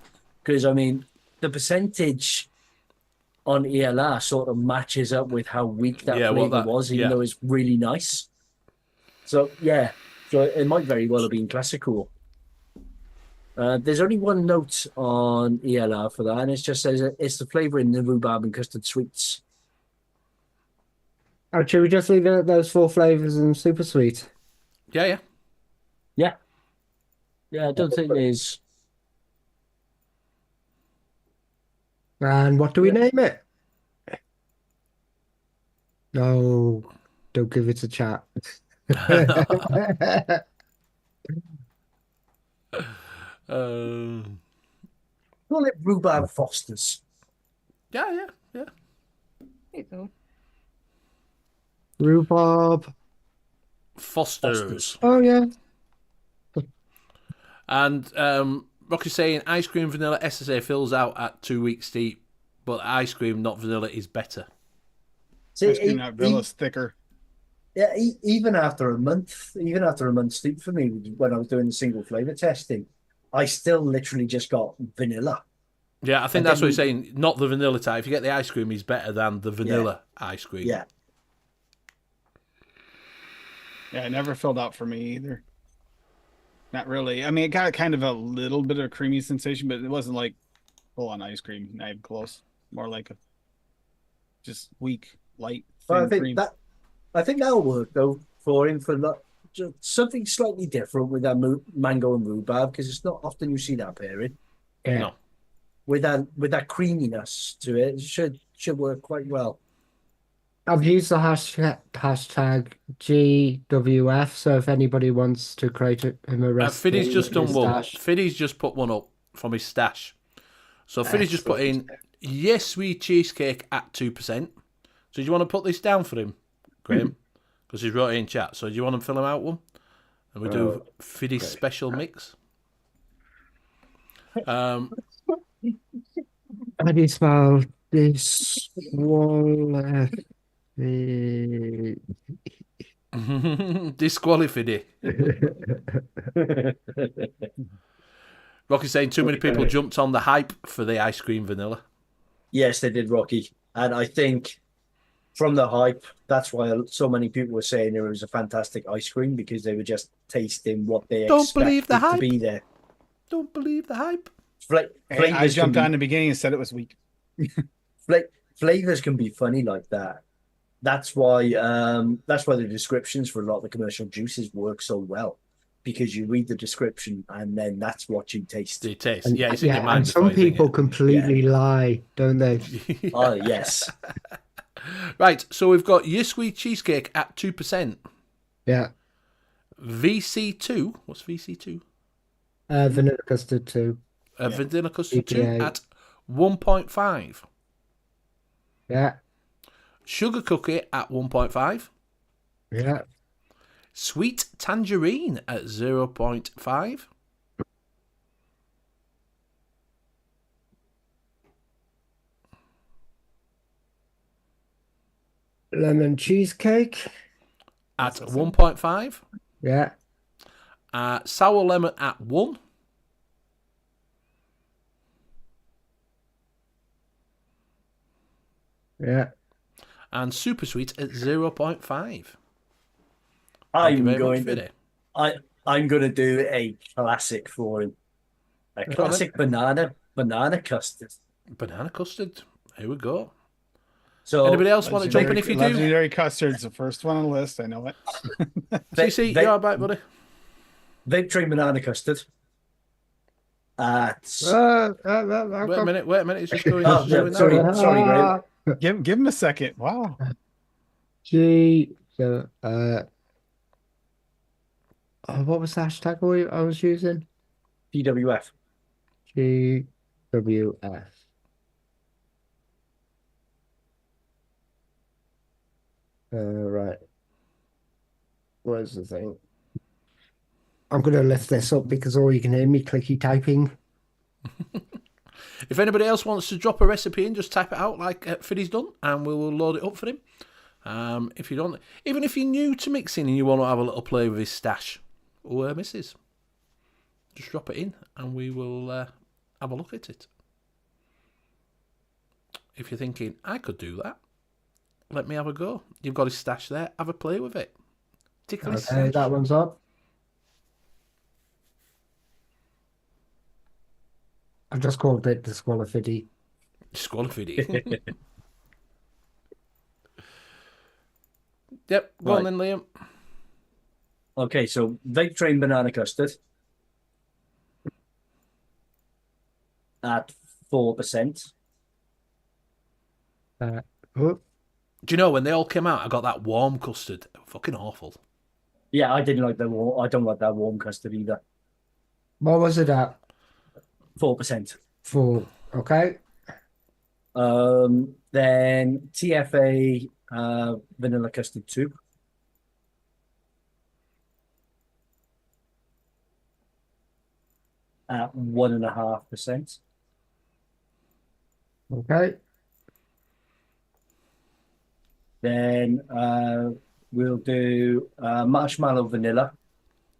because I mean the percentage on ELR sort of matches up with how weak that flavor was, even though it's really nice. So yeah, so it might very well have been classical. There's only one note on ELR for that, and it just says it's the flavor in the rhubarb and custard sweets. Oh, should we just leave it at those 4 flavors and super sweet? Yeah. Yeah, I don't think there's. And what do we name it? No, don't give it a chat. Call it rhubarb Fosters. Yeah. There you go. Rhubarb. Foster's. Oh, yeah. And Rocky's saying ice cream vanilla SSA fills out at 2 weeks deep, but ice cream not vanilla is better. See, Ice cream not vanilla is thicker. Yeah, even after a month sleep for me, when I was doing the single flavor testing, I still literally just got vanilla. Yeah, I think that's what he's saying. Not the vanilla type. If you get the ice cream, he's better than the vanilla ice cream. Yeah. Yeah, it never filled out for me either. Not really. I mean, it got kind of a little bit of a creamy sensation, but it wasn't like full on ice cream. Not even close. More like a just weak, light, thin cream. I think that'll work though for him for just something slightly different with that mango and rhubarb, because it's not often you see that pairing. Yeah. No. With that creaminess to it, it should work quite well. I've used the hashtag GWF, so if anybody wants to create him a recipe, Fiddy's just done his one. stash. Fiddy's just put one up from his stash. So Fiddy's just put in, yes, sweet cheesecake at 2%. So do you want to put this down for him, Graham? Because he's wrote it in chat. So do you want to fill him out one? And we do Fiddy's special mix. How do you spell this one? Disqualified. Rocky's saying too many people jumped on the hype for the ice cream vanilla. Yes, they did, Rocky. And I think from the hype, that's why so many people were saying it was a fantastic ice cream, because they were just tasting what they expected to be there. Don't believe the hype. I jumped on the beginning and said it was weak. Flavors can be funny like that. That's why the descriptions for a lot of the commercial juices work so well, because you read the description and then that's what you taste. You taste, it's in your mind. And some people completely lie, don't they? Oh yes. Right, so we've got Yisui cheesecake at 2%. Yeah. VC2. What's VC2? Vanilla custard 2. Vanilla custard 2 EPA. at 1.5. Yeah. Sugar cookie at 1.5. Yeah. Sweet tangerine at 0.5. Lemon cheesecake. At 1.5. Yeah. Sour lemon at 1. Yeah. And super sweet at 0.5. Thank you I'm very going much, to. Vinny. I'm going to do a classic for him. A then. classic banana custard. Banana custard. Here we go. So Anybody else want to jump in if you do? Legendary custard's the first one on the list. I know it. CC, you're all right, buddy? Vape train banana custard. At Wait a minute. It's just going. Oh, it's just yeah, doing sorry. that. Graham. Give him a second. Wow. G. So, what was the hashtag I was using? PWF. GWF. Right. Where's the thing? I'm going to lift this up because all you can hear me clicky typing. If anybody else wants to drop a recipe in, just type it out like Fiddy's done, and we will load it up for him. If you don't, even if you're new to mixing and you want to have a little play with his stash or missus, just drop it in, and we will have a look at it. If you're thinking I could do that, let me have a go. You've got his stash there. Have a play with it. Tickle his Okay, stash. that one's up. I've just called it disqualified. Disqualified. Yep, go on Right. then, Liam. Okay, so vape train banana custard at 4%. Oh, Do you know when they all came out, I got that warm custard. Fucking awful. Yeah, I didn't like the warm. I don't like that warm custard either. what was it at? 4%. 4. Okay. Then TFA vanilla custard 2. At 1.5%. Okay. Then we'll do marshmallow vanilla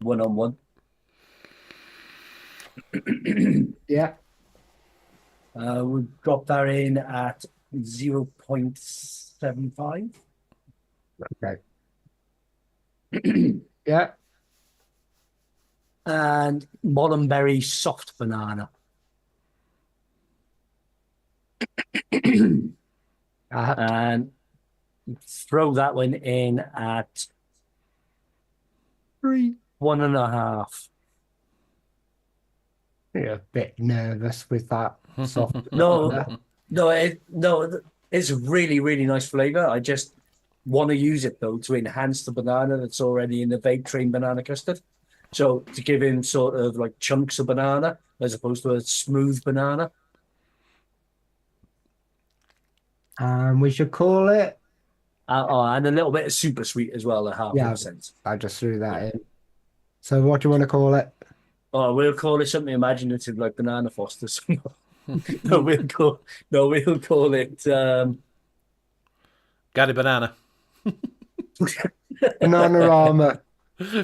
1-on-1. Yeah. We'll drop that in at 0.75. Okay. Yeah. And Mollenberry soft banana. And throw that one in at 1.5. You're a bit nervous with that soft. No, it's really, really nice flavor. I just want to use it though to enhance the banana that's already in the vape train banana custard. So to give him sort of like chunks of banana as opposed to a smooth banana. And we should call it. And a little bit of super sweet as well at 0.5%. I just threw that in. So what do you want to call it? Oh, we'll call it something imaginative like banana fosters. No, we'll call it Gary Banana. Bananarama.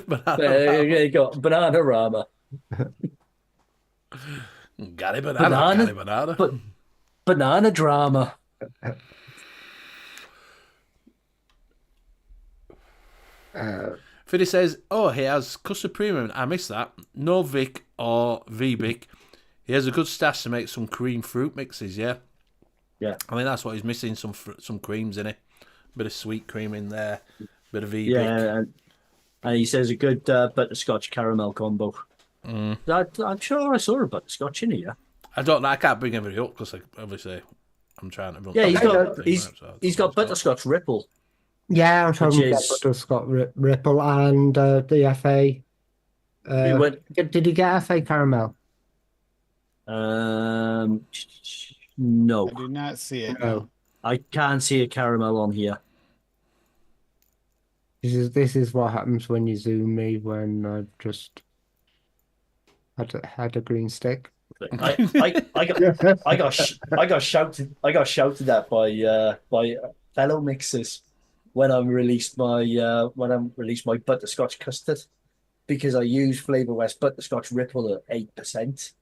Banana. you got banana rama. Gary Banana. Gary Banana. But banana drama. Fiddy says, oh, he has custard premium. I missed that. No Vic or VBic. He has a good stash to make some cream fruit mixes, yeah? Yeah. I think that's what he's missing, some creams in it. Bit of sweet cream in there. Bit of VBic. Yeah, and he says a good butterscotch caramel combo. I'm sure I saw a butterscotch in here. I don't know. I can't bring everything up because obviously I'm trying to run. Yeah, he's got things out, so he's got butterscotch ripple. Yeah, I'm trying which to get is Butterscotch Ripple and the FA. we went. Did he get FA caramel? Um, I no, do not see it. No. No. I can't see a caramel on here. This is what happens when you zoom me when I've just had a green stick. I got shouted at by fellow mixers when I released my butterscotch custard because I used Flavour West butterscotch Ripple at 8%,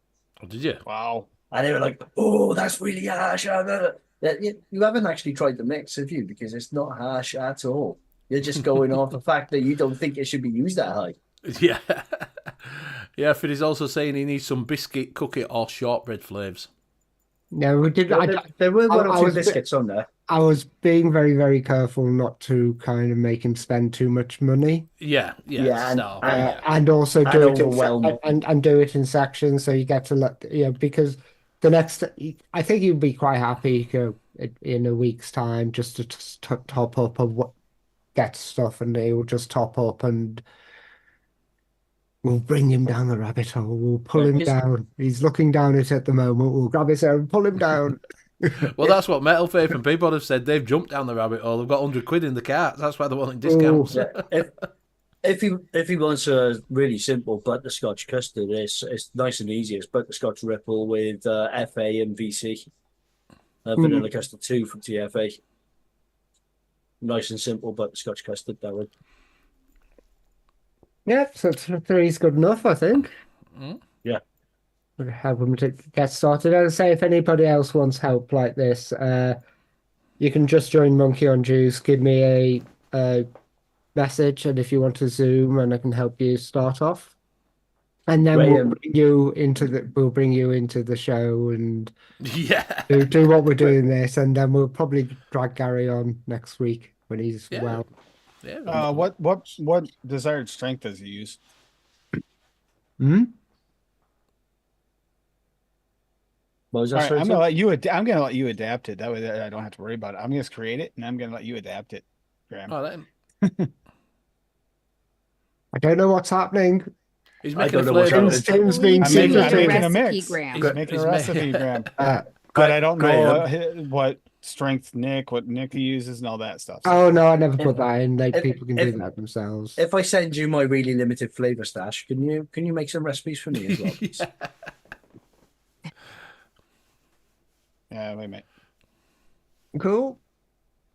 Oh, did you? Wow. and they were like, "Oh, that's really harsh." You haven't actually tried the mix, have you? Because it's not harsh at all. You're just going off the fact that you don't think it should be used that high. Yeah. Yeah, Fiddy's also saying he needs some biscuit, cookie, or shortbread flavours. No, we did. There were one I or two was biscuits on there. I was being very, very careful not to kind of make him spend too much money, Yeah, Yeah, so, and also And do it overwhelm it. and do it in sections so you get to let because the next I think you'd be quite happy in a week's time just to top up of what get stuff and they will just top up and we'll bring him down the rabbit hole. We'll pull him down. He's looking down it at the moment. We'll grab his hair and pull him down. Well, that's what Metal Faith and Peabody have said. They've jumped down the rabbit hole. They've got 100 quid in the cart. That's why they're wanting discounts. Yeah, if he wants a really simple butterscotch custard, it's nice and easy. It's butterscotch Ripple with FA and VC, vanilla custard 2 from TFA. Nice and simple butterscotch custard, that one. Yeah, so 3 is good enough, I think. Yeah. We'll help them to get started. As I say, if anybody else wants help like this, you can just join Monkey on Juice. Give me a message, and if you want to Zoom, and I can help you start off. And then we'll bring you into the show and Yeah. do what we're doing this, and then we'll probably drag Gary on next week when he's Yeah. well. Yeah. What desired strength does he use? What was All that? right, I'm sorry, gonna let you. I'm gonna let you adapt it. That way, I don't have to worry about it. I'm gonna just create it, and I'm gonna let you adapt it, Graham. Oh, let him. I don't know what's happening. He's I making a don't know what's flavour. happening. Tim's being I'm making secretive. a recipe, mix. Graham. He's making He's a recipe, Graham. Uh, But I don't know Graham. what strength what Nick uses and all that stuff. Oh no, I never put that in. if- People can do if- that themselves. If I send you my really limited flavor stash, can you make some recipes for me as well, please? Yeah, wait a minute. Cool.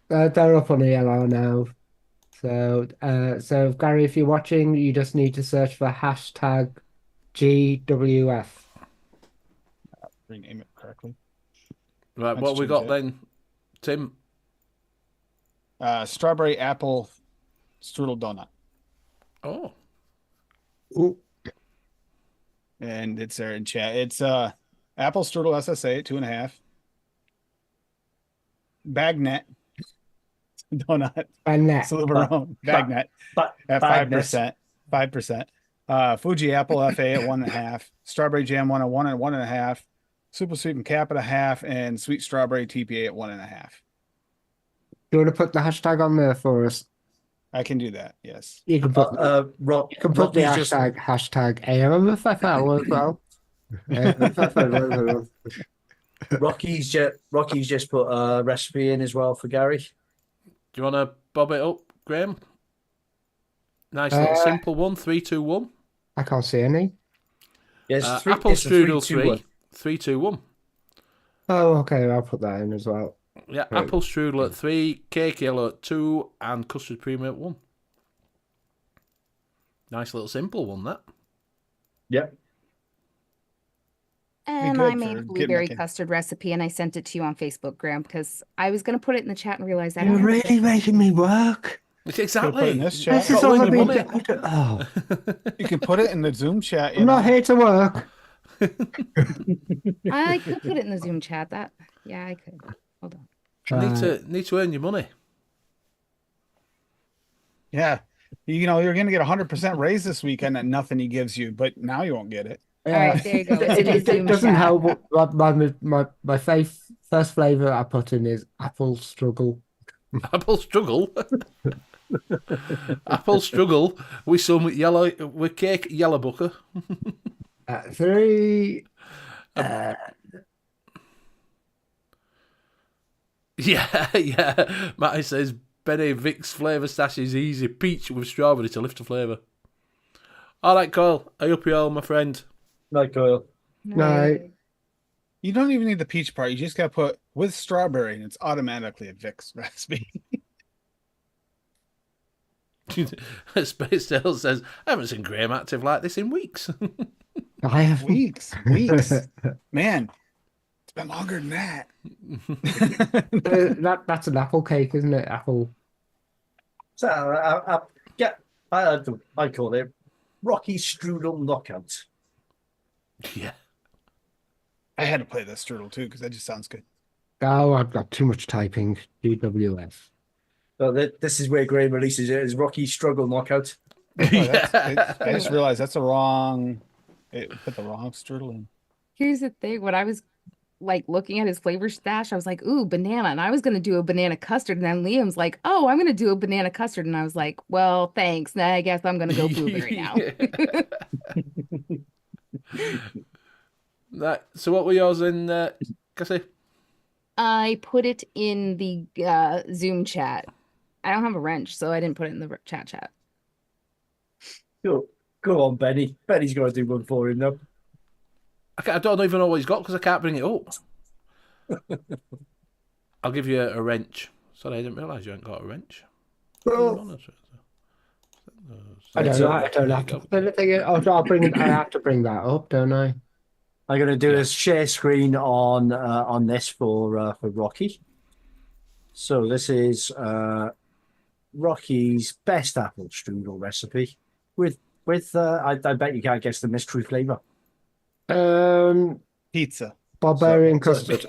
They're up on the yellow now. So Gary, if you're watching, you just need to search for hashtag GWF. Rename it correctly. Right, Let's what we change got it. then, Tim? Strawberry apple strudel donut, Oh, Ooh, and it's there in chat. It's apple strudel SSA 2.5, bagnet donut, and that. Silverone bagnet But at 5%, 5%. Fuji apple FA at 1.5, strawberry jam 1 at 1 and 1.5, super sweet and cap at 0.5, and sweet strawberry TPA at 1.5. Do you want to put the hashtag on there for us? I can do that. Yes. You can put the Rocky's just hashtag AMFFL as well. Rocky's just put a recipe in as well for Gary. do you want to bob it up, Graham? Nice little simple one. 3, 2, 1. I can't see any. Yes, Apple it's a strudel 3, 2, 1. 3. 3, 2, 1. Oh, okay. I'll put that in as well. Yeah, Right. apple strudel at 3, cake yellow at 2, and custard cream at 1. Nice little simple one, that. Yep. And good I for made a getting blueberry back in. custard recipe, and I sent it to you on Facebook, Graham, because I was going to put it in the chat and realized I You're don't have really making me work. It's Put it exactly. in this chat. This is Got all all I've the been money. Oh, You can put it in the Zoom chat. I'm not here to work. I could put it in the Zoom chat. Yeah, I could. Hold on. Need to earn your money. Yeah. You're going to get 100% raise this weekend at nothing he gives you, but now you won't get it. All right, there you go. It's in the It Zoom doesn't chat. help. My first flavor I put in is apple struggle. Apple struggle. Apple struggle with some with cake yellow booker. At 3. Yeah. Matty says Benny Vic's flavour stash is easy. Peach with strawberry to lift the flavour. All right, Kyle. I hope you all, my friend. Like Kyle. No. You don't even need the peach part. You just got to put with strawberry, and it's automatically a Vicks recipe. Space Tale says, I haven't seen Graham active like this in weeks. I have Weeks. Man, it's been longer than that. That's an apple cake, isn't it? Apple. So I call it Rocky Strudel Knockout. Yeah. I had to play this strudel too because that just sounds good. Oh, I've got too much typing. GWF. So this is where Graham releases it as Rocky Struggle Knockout. Oh, I just realized that's a wrong. It put the wrong strudel in. Here's the thing. When I was like looking at his flavor stash, I was like, ooh, banana. And I was going to do a banana custard. And then Liam's like, oh, I'm going to do a banana custard. And I was like, well, thanks. Now I guess I'm going to go blueberry now. So what were yours in, Cassie? I put it in the Zoom chat. I don't have a wrench, so I didn't put it in the chat. Go on, Benny. Benny's got to do one for him, though. I don't even know what he's got because I can't bring it up. I'll give you a wrench. Sorry, I didn't realise you hadn't got a wrench. I don't have to put anything in. I'll bring it. I have to bring that up, don't I? I'm going to do a share screen on this for Rocky. So this is Rocky's best apple strudel recipe with I bet you can't guess the mystery flavour. Pizza. Barbarian custard.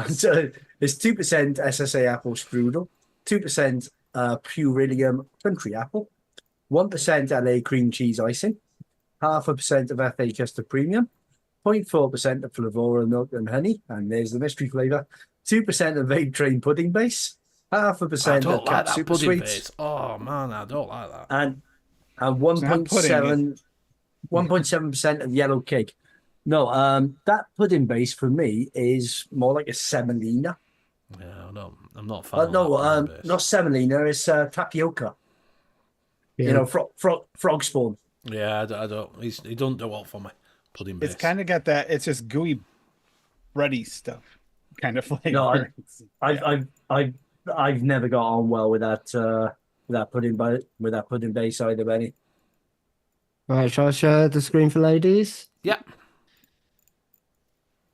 So it's 2% SSA apple strudel, 2% Purilium country apple, 1% LA cream cheese icing, 0.5% of FA custard premium, 0.4% of Flavora milk and honey, and there's the mystery flavour, 2% of vape train pudding base, 0.5% of cap super sweets. Base. Oh man, I don't like that. And 1.7% of yellow cake. No, that pudding base for me is more like a semolina. Yeah, no, I'm not a fan. Not semolina. It's tapioca. Yeah. You know, frog spawn. Yeah, I don't. He don't do well for me. Pudding base. It's kind of got that. It's just gooey, bready stuff kind of flavor. No, I've never got on well with that pudding base either, Benny. Right, shall I share the screen for ladies? Yeah.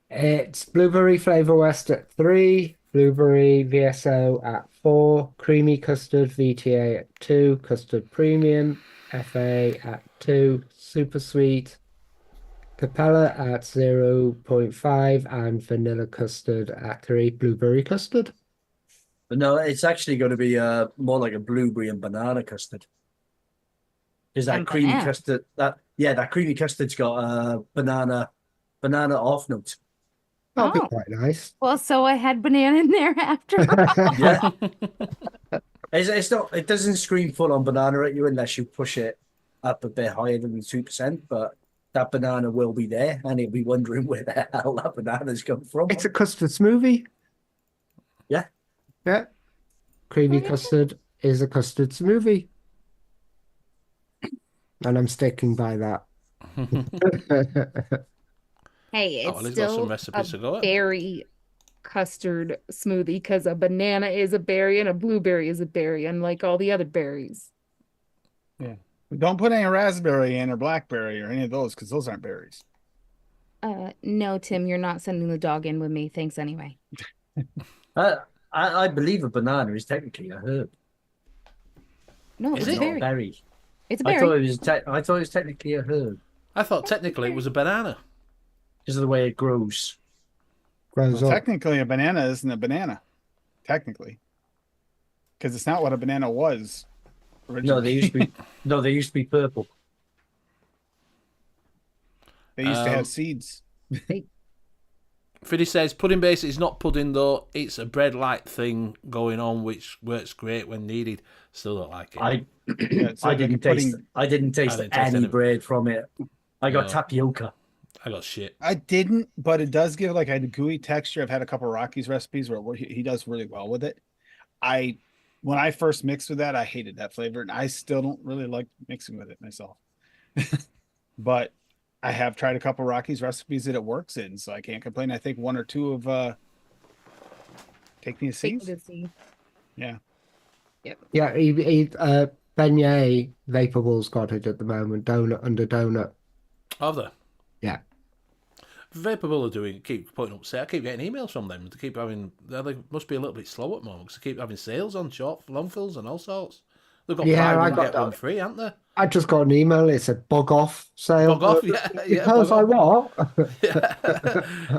It's Blueberry Flavor West at 3, Blueberry VSO at 4, Creamy Custard VTA at 2, Custard Premium FA at 2, Super Sweet, Capella at 0.5, and Vanilla Custard at 3, Blueberry Custard. But no, it's actually going to be more like a blueberry and banana custard. Because that creamy custard, that creamy custard's got banana off note. That'll be quite nice. Well, so I had banana in there after all. Yeah. It's not. It doesn't scream full on banana at you unless you push it up a bit higher than the 2%. But that banana will be there, and you'll be wondering where the hell that banana's come from. It's a custard smoothie. Yeah. Yeah. Creamy custard is a custard smoothie. And I'm sticking by that. Hey, it's He's got still some recipes to go a at. berry custard smoothie because a banana is a berry and a blueberry is a berry, unlike all the other berries. Yeah. Don't put any raspberry in or blackberry or any of those because those aren't berries. No, Tim, you're not sending the dog in with me. Thanks anyway. I believe a banana is technically a herb. No, Is it's it? a Not a berry. berry. It's a I thought berry. it was technically a herb I thought technically it was a banana. because of the way it grows. Grows Well, up. technically, a banana isn't a banana. Technically, because it's not what a banana was originally. No, they used to be purple. They used to have seeds. Fiddy says pudding base is not pudding though. It's a bread-like thing going on, which works great when needed. Still don't like it. So I didn't taste. I didn't taste any bread from it. I got tapioca. I got shit. I didn't, but it does give like a gooey texture. I've had a couple of Rocky's recipes where he does really well with it. When I first mixed with that, I hated that flavor, and I still don't really like mixing with it myself. But I have tried a couple of Rocky's recipes that it works in, so I can't complain. I think one or two of Take Me to See. Yeah. Yep. Yeah, Beignet Vaporball's got it at the moment. Donut. Have they? Yeah. Vaporable keep putting up sales. I keep getting emails from them. They keep having. They must be a little bit slow at the moment because they keep having sales on long fills and all sorts. They've got buy one get one free, haven't they? I just got an email. It's a bug off sale. Bug off, yeah. Because I what?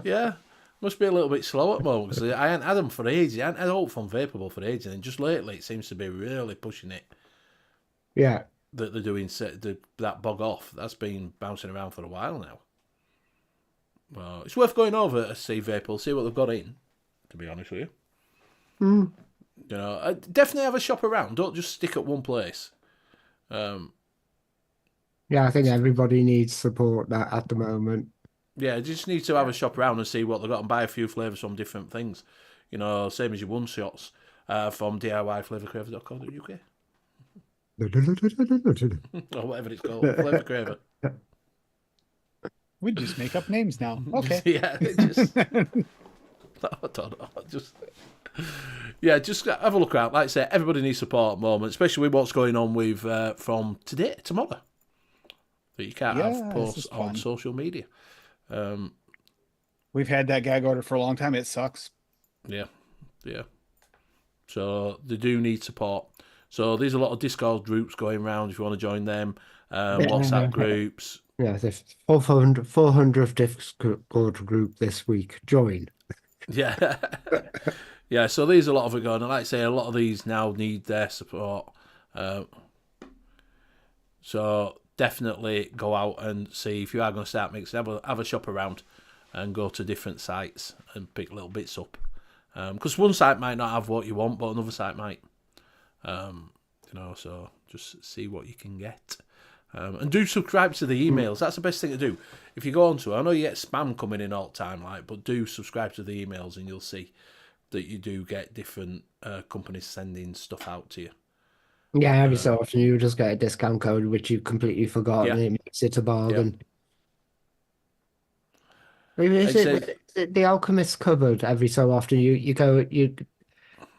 Yeah. Must be a little bit slow at the moment because I hadn't had them for ages. I hadn't had hope from Vaporable for ages, and just lately it seems to be really pushing it. Yeah. That they're doing that bug off. That's been bouncing around for a while now. Well, it's worth going over to see Vapor, see what they've got in, to be honest with you. Mm. You know, definitely have a shop around. Don't just stick at one place. Yeah, I think everybody needs support at the moment. Yeah, you just need to have a shop around and see what they've got and buy a few flavours from different things. You know, same as your one shots from DIYFlavorcraver.co.uk. Or whatever it's called, Flavour Craver. We just make up names now. Okay. Yeah, just I don't know. Just have a look around. Like I say, everybody needs support at the moment, especially with what's going on with from tomorrow. That you can't have posts on social media. We've had that gag order for a long time. It sucks. Yeah. So they do need support. So there's a lot of Discord groups going around if you want to join them. WhatsApp groups. Yeah, the 400th Discord group this week. Join. Yeah. Yeah, so there's a lot of it going on. Like I say, a lot of these now need their support. So definitely go out and see if you are going to start mixing. Have a shop around and go to different sites and pick little bits up. Because one site might not have what you want, but another site might. So just see what you can get. And do subscribe to the emails. That's the best thing to do. If you go onto it, I know you get spam coming in all the time, but do subscribe to the emails and you'll see that you do get different companies sending stuff out to you. Yeah, every so often you just get a discount code which you completely forgot and it makes it a bargain. Is it the Alchemist cupboard? Every so often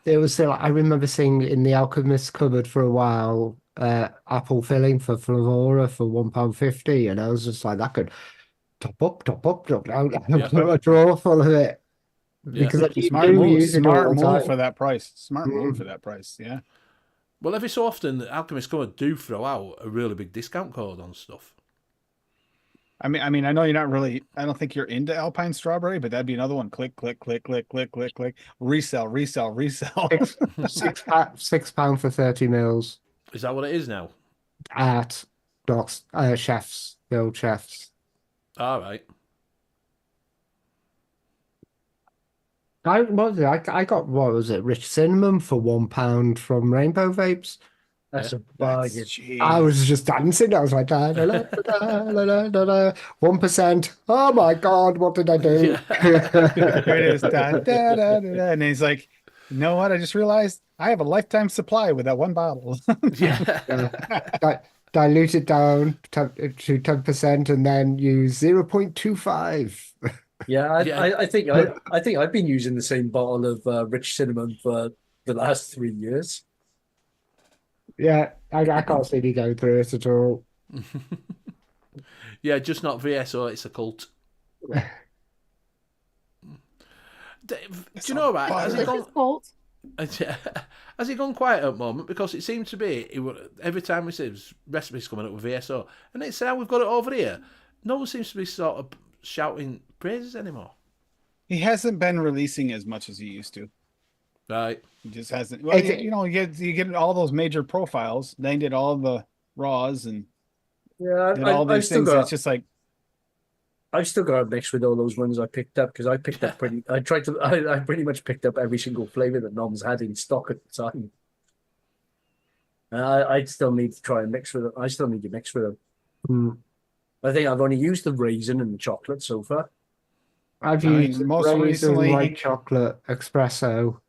there was still, I remember seeing in the Alchemist cupboard for a while apple filling for Flavora for £1.50, and I was just like, that could top up, drop down, a drawer full of it. Because smart move for that price. Smart move for that price. Yeah. Well, every so often, the Alchemist cupboard do throw out a really big discount code on stuff. I mean, I know you're not really. I don't think you're into Alpine strawberry, but that'd be another one. Click. Resell. £6 for 30 mils. Is that what it is now? At Doc's Chefs, the old Chefs. All right. I got, what was it, rich cinnamon for £1 from Rainbow Vapes. That's a bargain. I was just dancing. I was like, 1%. Oh my God, what did I do? There it is. And he's like, you know what? I just realized I have a lifetime supply with that one bottle. Dilute it down to 10% and then use 0.25. Yeah, I think I've been using the same bottle of rich cinnamon for the last 3 years. Yeah, I can't see me going through it at all. Yeah, just not VSO. It's a cult. Do you know what? Has it gone quiet at the moment? Because it seems to be every time we see recipes coming up with VSO, and it's how we've got it over here. No one seems to be sort of shouting praises anymore. He hasn't been releasing as much as he used to. Right. He just hasn't. Well, you get all those major profiles. They did all the raws and all these things. It's just like I've still got a mix with all those ones I picked up because I picked up pretty. I pretty much picked up every single flavour that Nom's had in stock at the time. And I'd still need to try and mix with them. I still need to mix with them. Mm. I think I've only used the raisin and the chocolate so far. I've I mean, used most raisin, recently- white chocolate, espresso.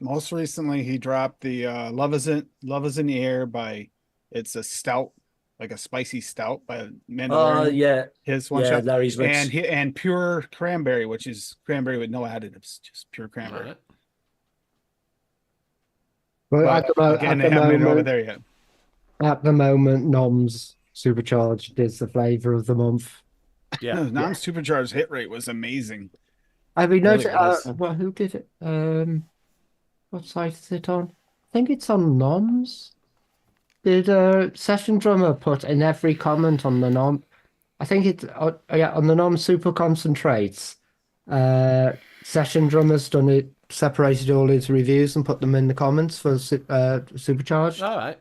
Most recently, he dropped the Love is in the Air by, it's a stout, like a spicy stout by Mandalorian. Yeah, His one yeah, shot. Larry's mix. And pure cranberry, which is cranberry with no additives, just pure cranberry. Alright. But But again, they haven't made it over there yet. at the moment, Nom's Supercharged is the flavour of the month. Yeah. Non supercharged hit rate was amazing. Have you Really noticed? was. Well, who did it? What site is it on? I think it's on Nom's. Did Session Drummer put in every comment on the Nom? I think it's on the Nom Super Concentrates. Session Drummer's done it, separated all his reviews and put them in the comments for Supercharged, All right.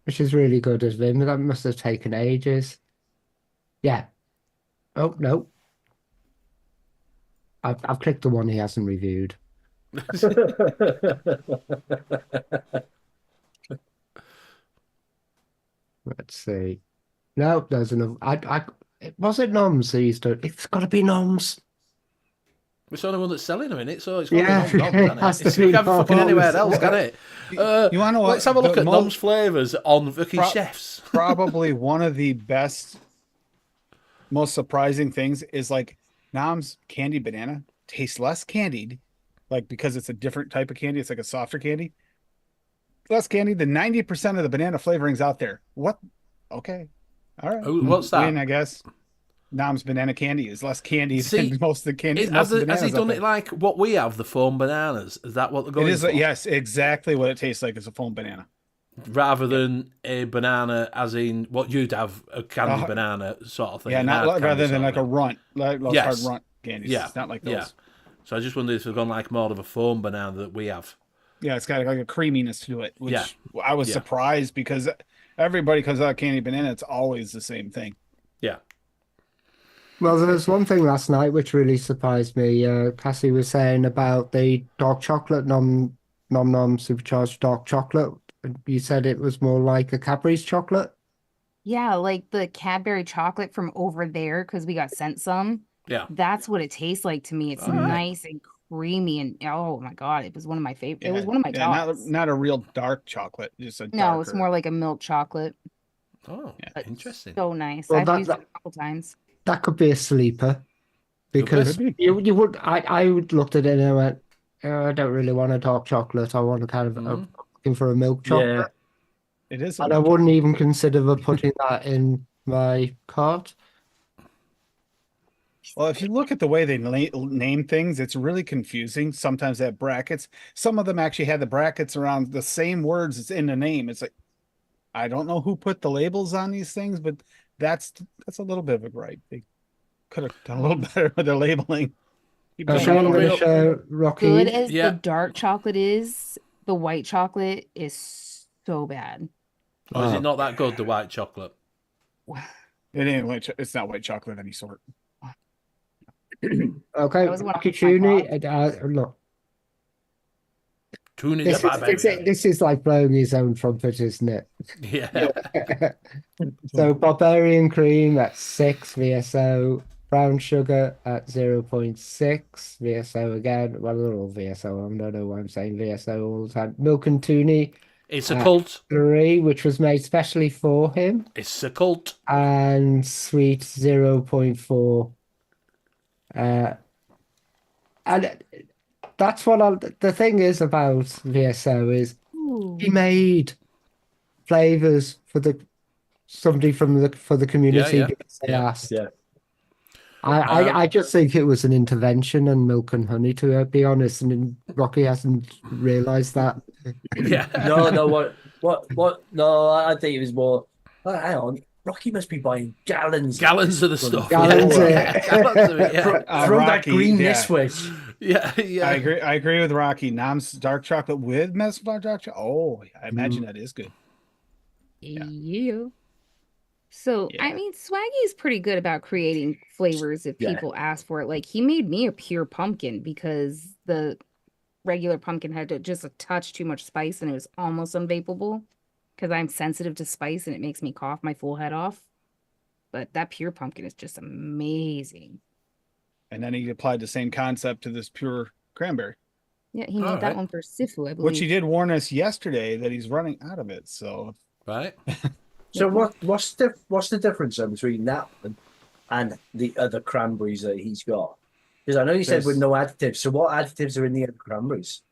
which is really good of him. That must have taken ages. Yeah. Oh no. I've clicked the one he hasn't reviewed. Let's see. No, there's another. Was it Noms that he's done? It's got to be Noms. It's the only one that's selling them in it, so it's got Yeah, to be Noms, it hasn't has it? to It's be not fucking anywhere Noms. else, can it? You want to know what? Let's have a look the at mo- Noms flavours on fucking Pro- chefs. Probably one of the best, most surprising things is like Nom's candied banana tastes less candied, like because it's a different type of candy. It's like a softer candy. Less candy than 90% of the banana flavorings out there. What? Okay. All right. Oh, what's that? Win, I guess. Nom's banana candy is less candy See, than most of the candy. Has most of the he bananas out done there. it like what we have, the foam bananas? Is that what they're going It is, for? yes, exactly what it tastes like is a foam banana. Rather than a banana, as in what you'd have, a candy Uh, banana sort of thing. Yeah, an not hard like, candy rather than sort like of a thing. runt, like those Yes. hard runt candies. Yeah, It's not like those. yeah. So I just wondered if they've gone like more of a foam banana that we have. Yeah, it's got like a creaminess to it, which Yeah. I was Yeah. surprised because everybody comes out candy banana. It's always the same thing. Yeah. Well, there was one thing last night which really surprised me. Cassie was saying about the dark chocolate, nom supercharged dark chocolate. You said it was more like a Cadbury's chocolate. Yeah, like the Cadbury chocolate from over there because we got sent some. Yeah. That's what it tastes like to me. It's All right. nice and creamy and oh my god, it was one of my favorite. It was one of my yeah, tops. not a real dark chocolate, just a No, it's darker. more like a milk chocolate. Oh, But interesting. So nice. Well, I've used it a couple times. That could be a sleeper, because Could be. you would I would looked at it and I went, oh, I don't really want a dark chocolate. I want a kind of Mhm. looking for a milk chocolate, It is. and I wouldn't even consider putting that in my cart. Well, if you look at the way they name things, it's really confusing. Sometimes they have brackets. Some of them actually had the brackets around the same words that's in the name. It's like, I don't know who put the labels on these things, but that's a little bit of a gripe. They could have done a little better with their labeling. Keep So going. I'm going to show Rocky. Good as Yeah. the dark chocolate is, the white chocolate is so bad. Or is it not that good, the white chocolate? It ain't white. It's not white chocolate of any sort. Okay, That was one of Rocky my Tooney. Look, Tune in this the is, this is like blowing his own trumpet, isn't it? Yeah. So Barbarian Cream at 6 VSO, Brown Sugar at 0.6 VSO again. Well, they're all VSO. I don't know why I'm saying VSO all the time. Milk and Toonie It's a cult. 3, which was made specially for him, It's a cult. and Sweet 0.4. And that's what the thing is about VSO is he made flavors for somebody for the community Yeah. because they Yeah. asked. Yeah. I just think it was an intervention and milk and honey, to be honest, and Rocky hasn't realised that. Yeah. No, what? No, I think it was more. Oh, hang on, Rocky must be buying gallons Gallons of the stuff. Gallons, Yeah. Gallons of it, yeah. from that Rocky, green yeah. this switch. Yeah. Yeah. I agree with Rocky. Nom's dark chocolate with dark chocolate. Oh, I imagine that is good. Yeah. So, I Yeah. mean, Swaggy is pretty good about creating flavors if Yeah. people ask for it. Like, he made me a pure pumpkin because the regular pumpkin had just a touch too much spice and it was almost unvapable because I'm sensitive to spice and it makes me cough my full head off. But that pure pumpkin is just amazing. And then he applied the same concept to this pure cranberry, Yeah, he All made that right. one for Sifu, I which he believe. did warn us yesterday that he's running out of it. So Right? So what's the difference then between that and the other cranberries that he's got? Because I know you said with There's- no additives. So what additives are in the other cranberries?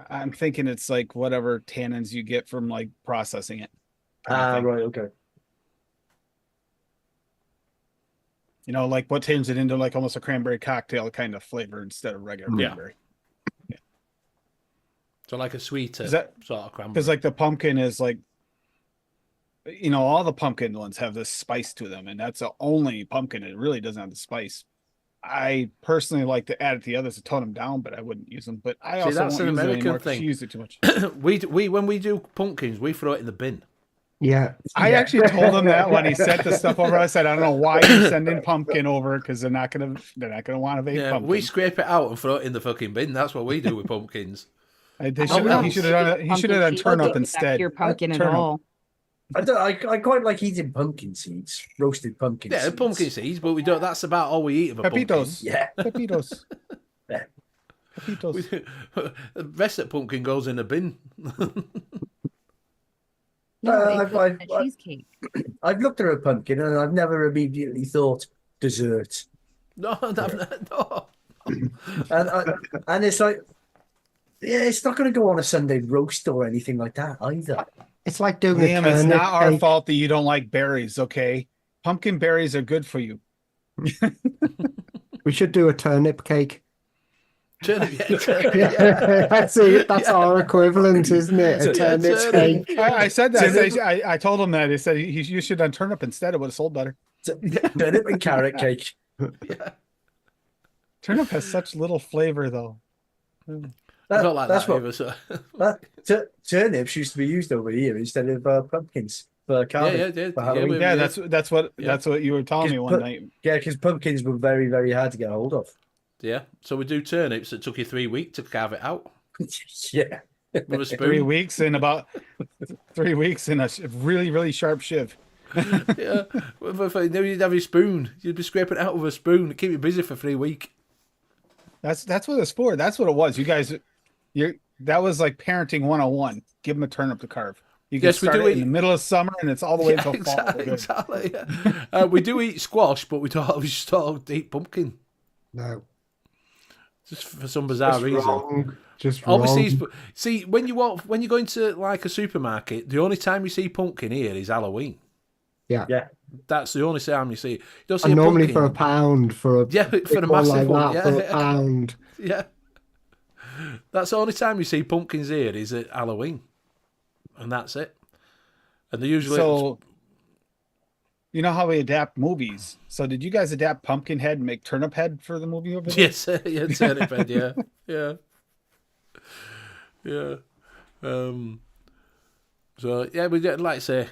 I'm thinking it's like whatever tannins you get from like processing it. kind of Ah, thing. right, okay. You know, like what turns it into like almost a cranberry cocktail kind of flavor instead of regular Yeah. cranberry. So like a sweeter Is that- sort of cranberry. Because like the pumpkin is like, you know, all the pumpkin ones have this spice to them, and that's the only pumpkin that really doesn't have the spice. I personally like to add it to the others to tone them down, but I wouldn't use them. But I See, also that's won't an use it American anymore 'cause thing. she used it too much. we when we do pumpkins, we throw it in the bin. Yeah. I actually told him that when he sent the stuff over. I said, I don't know why you're sending pumpkin over because they're not gonna want to vape Yeah, pumpkin. we scrape it out and throw it in the fucking bin. That's what we do with pumpkins. He Oh, should well. have done it. He should have done Pumpkin turnip seeds, instead. Pure pumpkin at Turnip. all. I quite like eating pumpkin seeds, roasted pumpkin Yeah, seeds. pumpkin seeds, but we don't. That's about all we eat of a pumpkin. Pepitos. Yeah. Pepitos. Yeah. Pepitos. The rest of the pumpkin goes in a bin. No, Uh, it goes I've- in a cheesecake. I've looked at a pumpkin and I've never immediately thought dessert. No, no. And it's like, yeah, it's not going to go on a Sunday roast or anything like that either. It's like doing a Damn, it's turnip not our cake. fault that you don't like berries, okay? Pumpkin berries are good for you. We should do a turnip cake. Turnip, yeah, turnip, yeah. That's it. That's our equivalent, isn't it? A Yeah, turnip turnip. cake. I said that. Turnip- I told him that. He said you should have done turnip instead. It would have sold better. Turnip and carrot cake. Turnip has such little flavor, though. I don't like that's that what either. So. turnips used to be used over here instead of pumpkins for Yeah, carving. yeah. for Halloween. Yeah, that's what Yeah. you were telling me one night. Yeah, because pumpkins were very, very hard to get hold of. Yeah, so we do turnips. It took you 3 weeks to carve it out Yeah. with a 3 spoon. weeks in about 3 weeks in a really, really sharp shiv. Yeah, now you'd have your spoon. You'd be scraping it out with a spoon to keep you busy for 3 weeks. That's what it's for. That's what it was. You guys, that was like parenting 101. Give them a turnip to carve. You can Yes, we start do it in eat- the middle of summer, and it's all the way until fall. Exactly. Yeah. We do eat squash, but we just don't eat pumpkin. No. Just for some bizarre Just reason. wrong. Just Obviously, wrong. see when you go into like a supermarket, the only time you see pumpkin here is Halloween. Yeah. Yeah. That's the only time you see it. You don't see And a normally pumpkin. for a pound, for a Yeah, for big a one massive like one, that, for yeah. a pound. Yeah, that's the only time you see pumpkins here is at Halloween, and that's it. And they usually So, you know how we adapt movies. So, did you guys adapt Pumpkinhead and make Turnip Head for the movie over there? yes, yeah, turnip head, yeah, yeah. So yeah, we get like I say,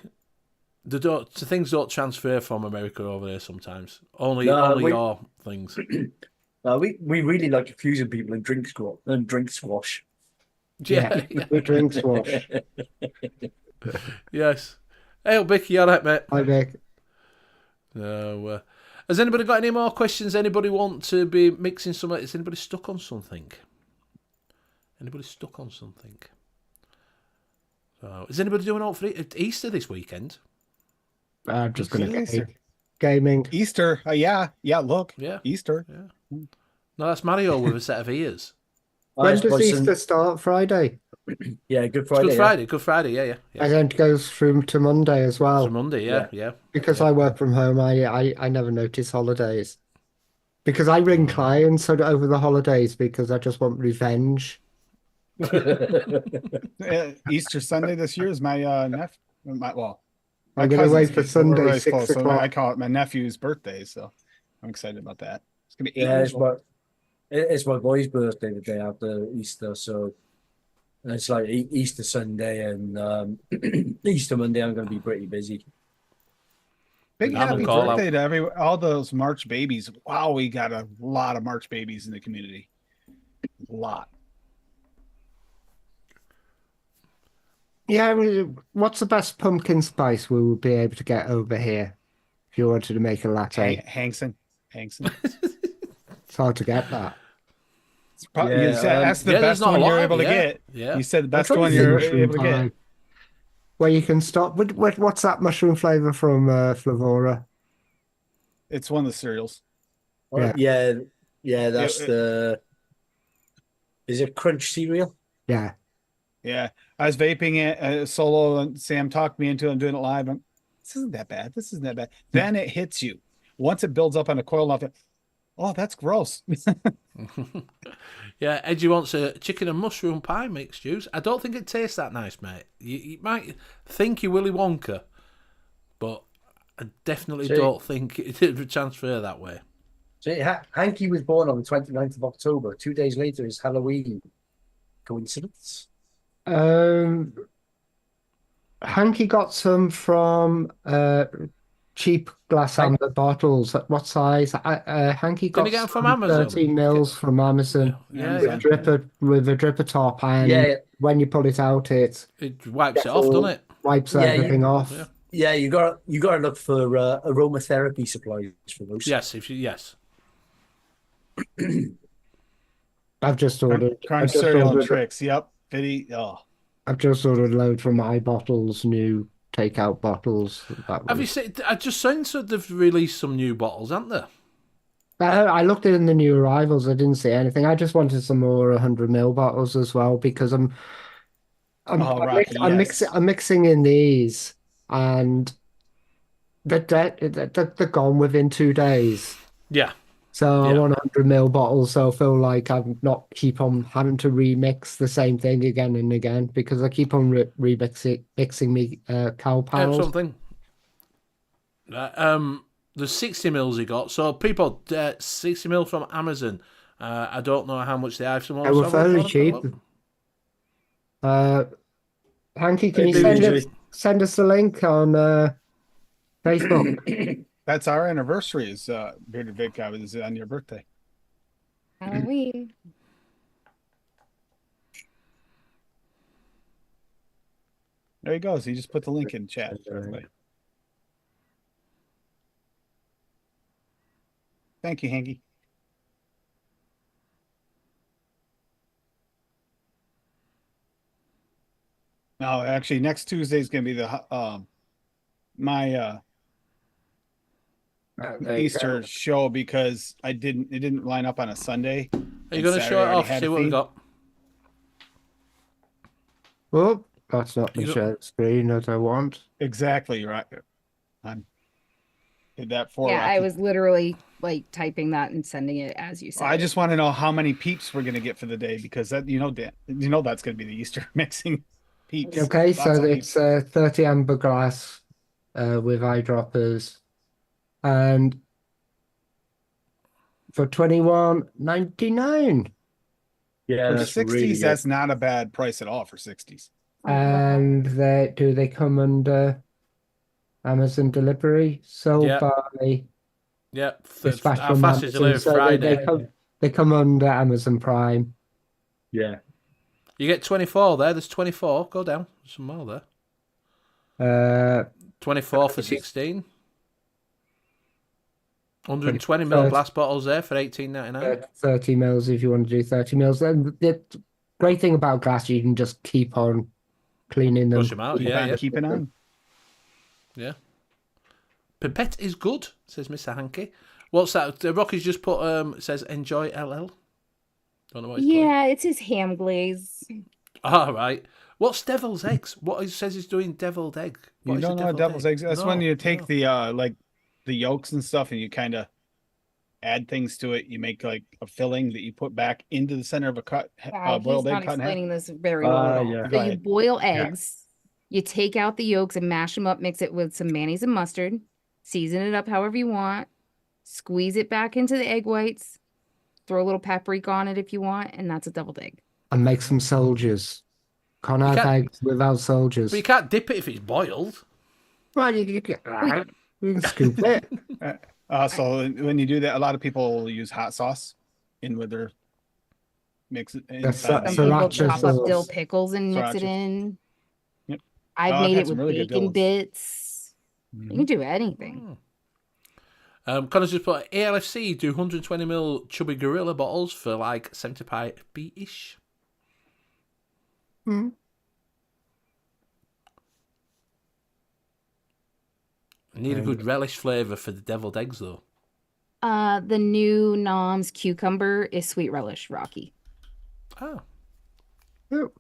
things don't transfer from America over there sometimes. Only your things. We really like confusing people and drink squash. Yeah, yeah. We drink squash. Yes. Hey, Vicky, you all right, mate? I think. No. Has anybody got any more questions? Anybody want to be mixing something? Is anybody stuck on something? Anybody stuck on something? So, is anybody doing out for Easter this weekend? I'm just going to Easter. gaming. Easter. Yeah. Look. Yeah. Easter. No, that's Mario with a set of ears. When It's does my son- Easter start? Friday. Yeah, Good It's Friday. Good yeah. Friday. Good Friday. Yeah. And then it goes through to Monday as well. So Monday. Yeah. Because I work from home, I never notice holidays. Because I ring clients over the holidays because I just want revenge. Easter Sunday this year is my nephew. My I'm going to wait cousin's for Easter. We're Sunday, really 6 close, so I o'clock. call it my nephew's birthday, so I'm excited about that. It's gonna be 8 Yeah, years old. it's my boy's birthday the day after Easter, so it's like Easter Sunday and Easter Monday. I'm going to be pretty busy. Big I'm a happy call birthday to all those March babies. Wow, we got a lot of March babies in the community. A lot. Yeah, what's the best pumpkin spice we would be able to get over here if you wanted to make a latte? Hangson. It's hard to get that. You said that's the yeah, there's best not a one you're lot able of- to yeah, get. yeah. You said the I best thought one it was you're mushroom able to pie, get. where you can stop. What's that mushroom flavor from Flavora? It's one of the cereals. Yeah. Yeah, that's It- the. Is it Crunch cereal? Yeah. Yeah, I was vaping it solo, and Sam talked me into it. I'm doing it live. This isn't that bad. This isn't that bad. Then it hits you. Once it builds up on a coil enough, oh, that's gross. Yeah, Edgy wants a chicken and mushroom pie mixed juice. I don't think it tastes that nice, mate. You might think you're Willy Wonka, but I definitely don't think it would transfer that way. See, Hanky was born on the 29th of October. 2 days later is Halloween. Coincidence? Hanky got some from cheap glass amber bottles. What size? Hanky got he get 'em from some Amazon? 13 mils from Amazon. Yeah, with a dripper top, and when you pull it out, it wipes it off, doesn't it? wipes everything off. Yeah. Yeah, you got to look for aromatherapy supplies for those. Yes, I've just ordered. Crunch cereal and tricks. Yep. I've just ordered a load from my bottles, new takeout bottles. Have you seen? I just seen so they've released some new bottles, haven't they? I looked in the new arrivals. I didn't see anything. I just wanted some more 100 ml bottles as well because I'm mixing in these, and they're gone within 2 days. Yeah. So I want 100 ml bottles, so I feel like I'm not keep on having to remix the same thing again and again because I keep on mixing me cow pals. Something. There's 60 mils he got. So people, 60 mil from Amazon. I don't know how much they have. Some They were fairly cheap. Hanky, can you send us the link on Facebook? That's our anniversary. Is Bearded Vape Guy is on your birthday. Halloween. There he goes. He just put the link in chat. Thank you, Hanky. No, actually, next Tuesday is going to be the my Easter show because it didn't line up on a Sunday. Are you going to show it off? See what we got. Oh, that's not the share screen that I want. Exactly right. I did that for. Yeah, I was literally like typing that and sending it as you said. I just want to know how many peeps we're going to get for the day because that that's going to be the Easter mixing peeps. Okay, so it's 30 amber glass with eyedroppers, and for $21.99. Yeah, for that's 60s, really that's not a bad price at all for 60s. And they come under Amazon delivery, sold by dispatch How from fast is Amazon. delivery Friday? They come under Amazon Prime. Yeah. You get 24 there. There's 24. Go down. There's some more there. 24 for 16. 120 ml glass bottles there for $18.99. 30 mils if you want to do 30 mils. And the great thing about glass, you can just keep on cleaning them. Push them out. Keep it on. Yeah. Pipette is good, says Mr. Hankey. What's that? Rocky's just put, says enjoy LL. Don't know what he's putting. It's his ham glaze. All right. What's devil's eggs? What he says he's doing deviled egg. You don't know devil's eggs? That's when you take the the yolks and stuff and you kind of add things to it. You make like a filling that you put back into the center of a boiled egg. He's not explaining this very Oh, well. yeah. So you boil eggs, you take out the yolks and mash them up, mix it with some mayonnaise and mustard, season it up however you want, squeeze it back into the egg whites, throw a little paprika on it if you want, and that's a deviled egg. And make some soldiers. Can't have eggs without soldiers. But you can't dip it if it's boiled. Well, We can scoop it. So when you do that, a lot of people use hot sauce in with their mix it inside. Some So people that's just chop up dill sauce. pickles and mix it Sriracha. in. Yep. I've I've made had it some with really good bacon dills. bits. You can do anything. Connor's just put ALFC do 120ml chubby gorilla bottles for like 75p-ish. Hmm. Need a good relish flavour for the deviled eggs though. The new Nom's cucumber is sweet relish, Rocky. Oh. Oh,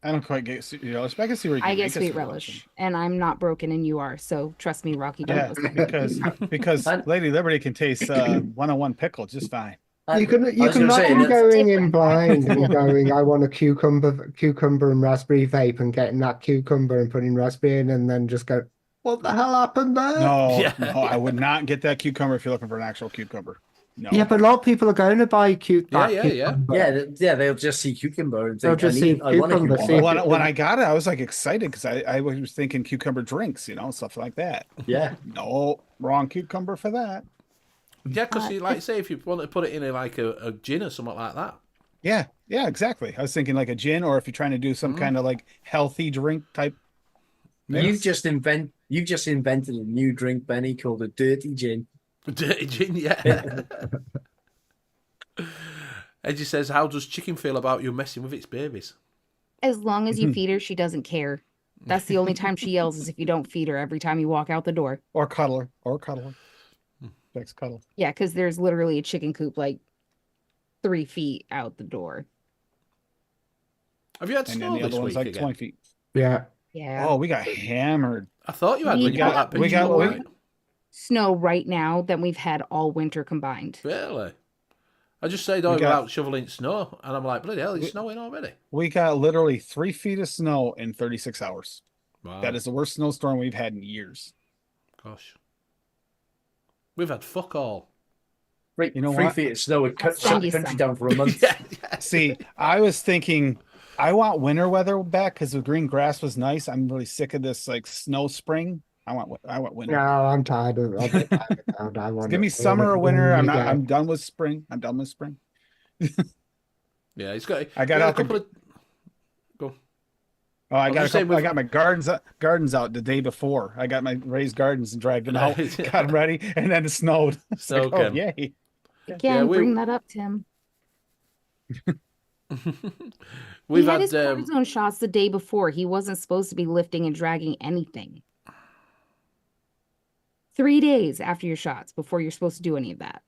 I don't quite get sweet relish, but I can see where you I can get make a sweet relish, and I'm not broken, and you are. So trust me, Rocky. Don't Yeah, listen. because Lady Liberty can taste 101 pickle just fine. you can I was gonna say, imagine that's- going in blind and going, I want a cucumber and raspberry vape, and getting that cucumber and putting raspberry in, and then just go, what the hell happened there? No, Yeah. no, I would not get that cucumber if you're looking for an actual cucumber. No. Yeah, but a lot of people are going to buy Yeah. cucumber. Yeah, they'll just see cucumber and They'll think, just see I want a cucumber, cucumber. see- when I got it, I was like excited because I was thinking cucumber drinks, stuff like that. Yeah. No, wrong cucumber for that. Yeah, because you like say if you want to put it in like a gin or something like that. Yeah, exactly. I was thinking like a gin, or if you're trying to do some kind of like healthy drink type. You've just invented a new drink, Benny, called a dirty gin. Dirty gin, yeah. Edgy says, how does chicken feel about you messing with its babies? As long as you feed her, she doesn't care. That's the only time she yells is if you don't feed her every time you walk out the door. Or cuddler. Next cuddle. Yeah, because there's literally a chicken coop like 3 feet out the door. Have you had And then snow the this other week one's like again? 20 feet. Yeah. Yeah. Oh, we got hammered. I thought you had when you got that picture. we got- right? Snow right now than we've had all winter combined. Really? I just said, oh, We got- we're out shoveling snow. And I'm like, bloody hell, it's snowing already. We got literally 3 feet of snow in 36 hours. Wow. That is the worst snowstorm we've had in years. Gosh. We've had fuck all. Right, You know 3 what? feet of snow would cut send the you country some. down for a month. Yeah. See, I was thinking I want winter weather back because the green grass was nice. I'm really sick of this like snow spring. I want winter. No, I'm tired of it. I want Give me it. summer or winter. I'm not. Yeah. I'm done with spring. I'm done with spring. Yeah, it's got. I got we had out a couple of. Go. Oh, I was got just saying I with- got my gardens out the day before. I got my raised gardens and dragged them out, got them ready, and then it snowed. It's like, Okay. oh, yay! Again, we- bring that up, Tim. We've He had had. his cortisone shots the day before. He wasn't supposed to be lifting and dragging anything. 3 days after your shots before you're supposed to do any of that.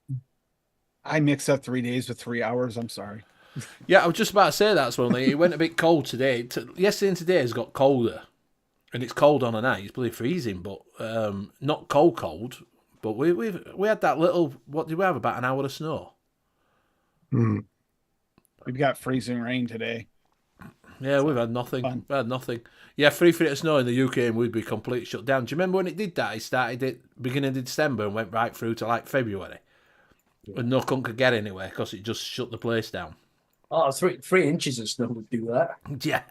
I mixed up 3 days with 3 hours. I'm sorry. Yeah, I was just about to say that's one thing. It went a bit cold today. Yesterday and today has got colder. And it's cold on a night. It's bloody freezing, but not cold. But we had that little, what did we have, about an hour of snow? Mm. We've got freezing rain today. Yeah, we've had nothing. Fun. We had nothing. Yeah, 3 feet of snow in the UK and we'd be completely shut down. Do you remember when it did that? It started at beginning of December and went right through to like February. And no one could get anywhere because it just shut the place down. Oh, 3 inches of snow would do that. Yeah.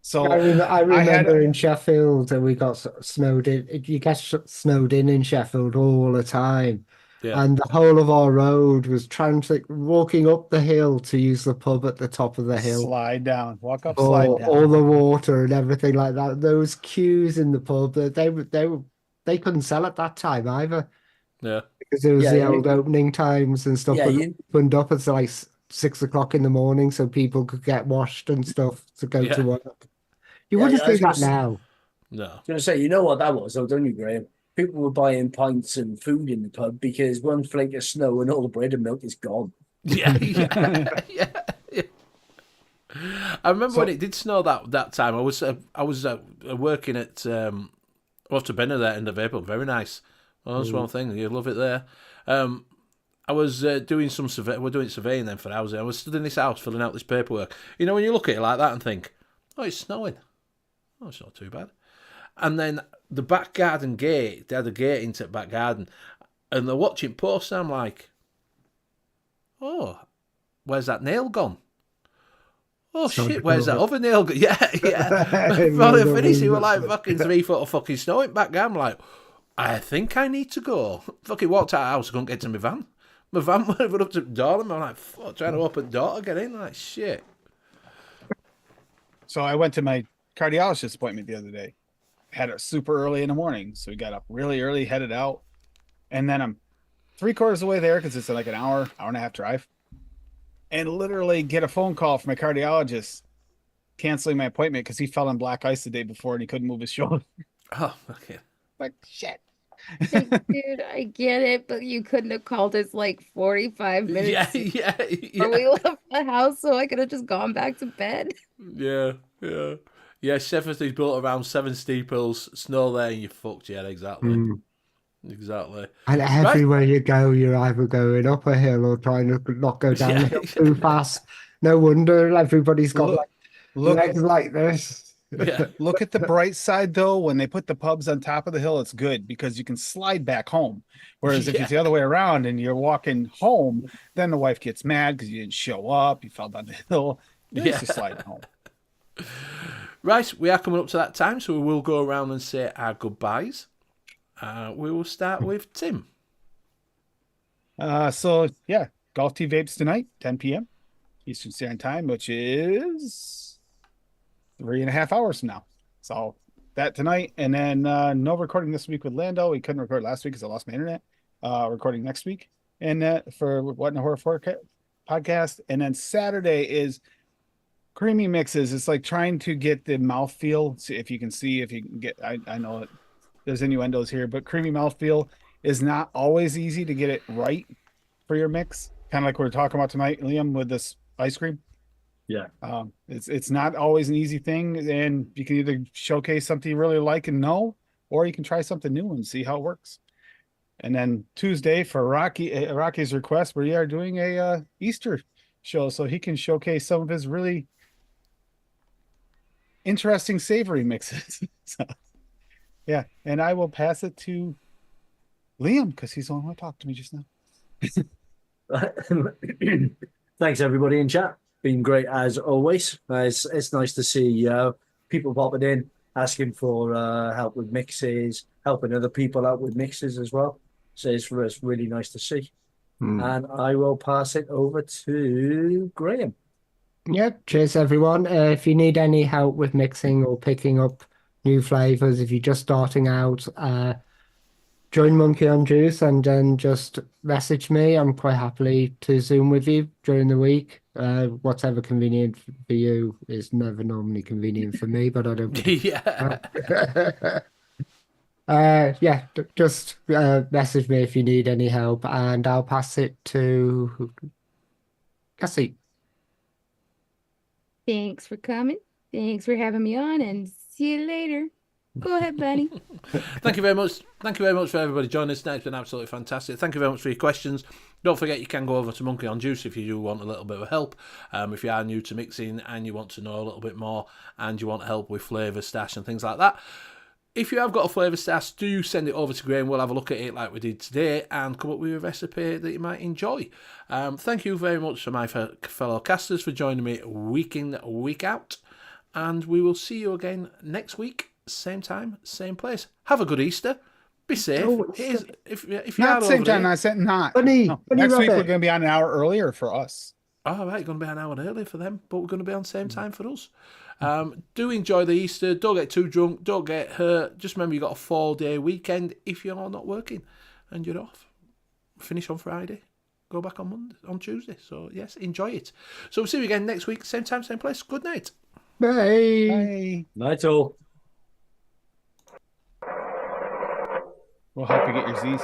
So I remember had- in Sheffield that we got snowed in. You get snowed in Sheffield all the time. Yeah. And the whole of our road was walking up the hill to use the pub at the top of the hill. slide down, walk up, slide down. All the water and everything like that. Those queues in the pub, they couldn't sell at that time either Yeah. because it was Yeah, the you- old opening times and stuff. Yeah, but you- opened up until like 6 o'clock in the morning, so people could get washed and stuff to go Yeah. to work. You Yeah, wouldn't yeah, I see was that gonna now. No. I was going to say, you know what that was, though, don't you, Graham? People were buying pints and food in the pub because one flake of snow and all the bread and milk is gone. Yeah. Yeah. I remember when it did snow that time. I was working at after Benner there in the vapor. Very nice. Well, that's one thing. You love it there. I was doing some we're doing surveying then for housing. I was stood in this house filling out this paperwork. You know when you look at it like that and think, oh, it's snowing. Oh, it's not too bad. And then the back garden gate, they had a gate into the back garden, and they're watching posts, and I'm like, oh, where's that nail gone? Oh, shit, where's that other nail gone? Yeah. Before they finished, it were like fucking 3 foot of fucking snow in back garden. I'm like, I think I need to go. Fucking walked out of the house, I couldn't get to my van. My van went up to the door, and I'm like, fuck, trying to open the door to get in. Like, shit. So I went to my cardiologist appointment the other day. Had it super early in the morning. So we got up really early, headed out. And then I'm 3/4 of the way there because it's like an hour and a half drive. And literally get a phone call from my cardiologist canceling my appointment because he fell on black ice the day before and he couldn't move his shoulder. Oh, okay. Like, shit. Like, dude, I get it, but you couldn't have called us like 45 minutes Yeah. before we left the house, so I could have just gone back to bed. Yeah. Yeah, Sheffield's built around 7 steeples, snow there, and you're fucked. Yeah, exactly. Exactly. And everywhere you go, you're either going up a hill or trying to not go down the hill too fast. No wonder everybody's got legs like this. Yeah. Look at the bright side, though. When they put the pubs on top of the hill, it's good because you can slide back home. Whereas if it's the other way around and you're walking home, then the wife gets mad because you didn't show up. You fell down the hill. You're just sliding home. Right, we are coming up to that time, so we will go around and say our goodbyes. We will start with Tim. So yeah, Golf Tea Vapes tonight, 10 p.m. Eastern Standard Time, which is 3.5 hours from now. So that tonight, and then no recording this week with Lando. We couldn't record last week because I lost my internet. Recording next week, and for What in the Horror podcast. And then Saturday is creamy mixes. It's like trying to get the mouthfeel. See if you can get. I know there's innuendos here, but creamy mouthfeel is not always easy to get it right for your mix. Kind of like we're talking about tonight, Liam, with this ice cream. Yeah. It's not always an easy thing, and you can either showcase something you really like and know, or you can try something new and see how it works. And then Tuesday for Rocky's request, we are doing a Easter show, so he can showcase some of his really interesting savory mixes. So, yeah, and I will pass it to Liam because he's the one who talked to me just now. Thanks everybody in chat. Been great as always. It's nice to see people popping in, asking for help with mixes, helping other people out with mixes as well. So it's really nice to see. And I will pass it over to Graham. Yep, cheers everyone. If you need any help with mixing or picking up new flavors, if you're just starting out, join Monkey on Juice and then just message me. I'm quite happily to Zoom with you during the week. Whatever convenient for you is never normally convenient for me, but I don't. Just message me if you need any help, and I'll pass it to Cassie. Thanks for coming. Thanks for having me on, and see you later. Go ahead, buddy. Thank you very much. Thank you very much for everybody joining us tonight. It's been absolutely fantastic. Thank you very much for your questions. Don't forget you can go over to Monkey on Juice if you do want a little bit of help. If you are new to mixing and you want to know a little bit more and you want help with flavour stash and things like that. If you have got a flavour stash, do send it over to Graham. We'll have a look at it like we did today and come up with a recipe that you might enjoy. Thank you very much to my fellow casters for joining me week in, week out. And we will see you again next week. Same time, same place. Have a good Easter. Be safe. If you Not are same over time. there, I said not. Bunny, No. Bunny Next week Rabbit. we're going to be on an hour earlier for us. all right, going to be an hour early for them, but we're going to be on the same time for us. Do enjoy the Easter. Don't get too drunk. Don't get hurt. Just remember, you got a 4-day weekend if you're not working and you're off. Finish on Friday. Go back on Tuesday. So yes, enjoy it. So we'll see you again next week, same time, same place. Good night. Bye. Bye. Night all. We'll help you get your Z's.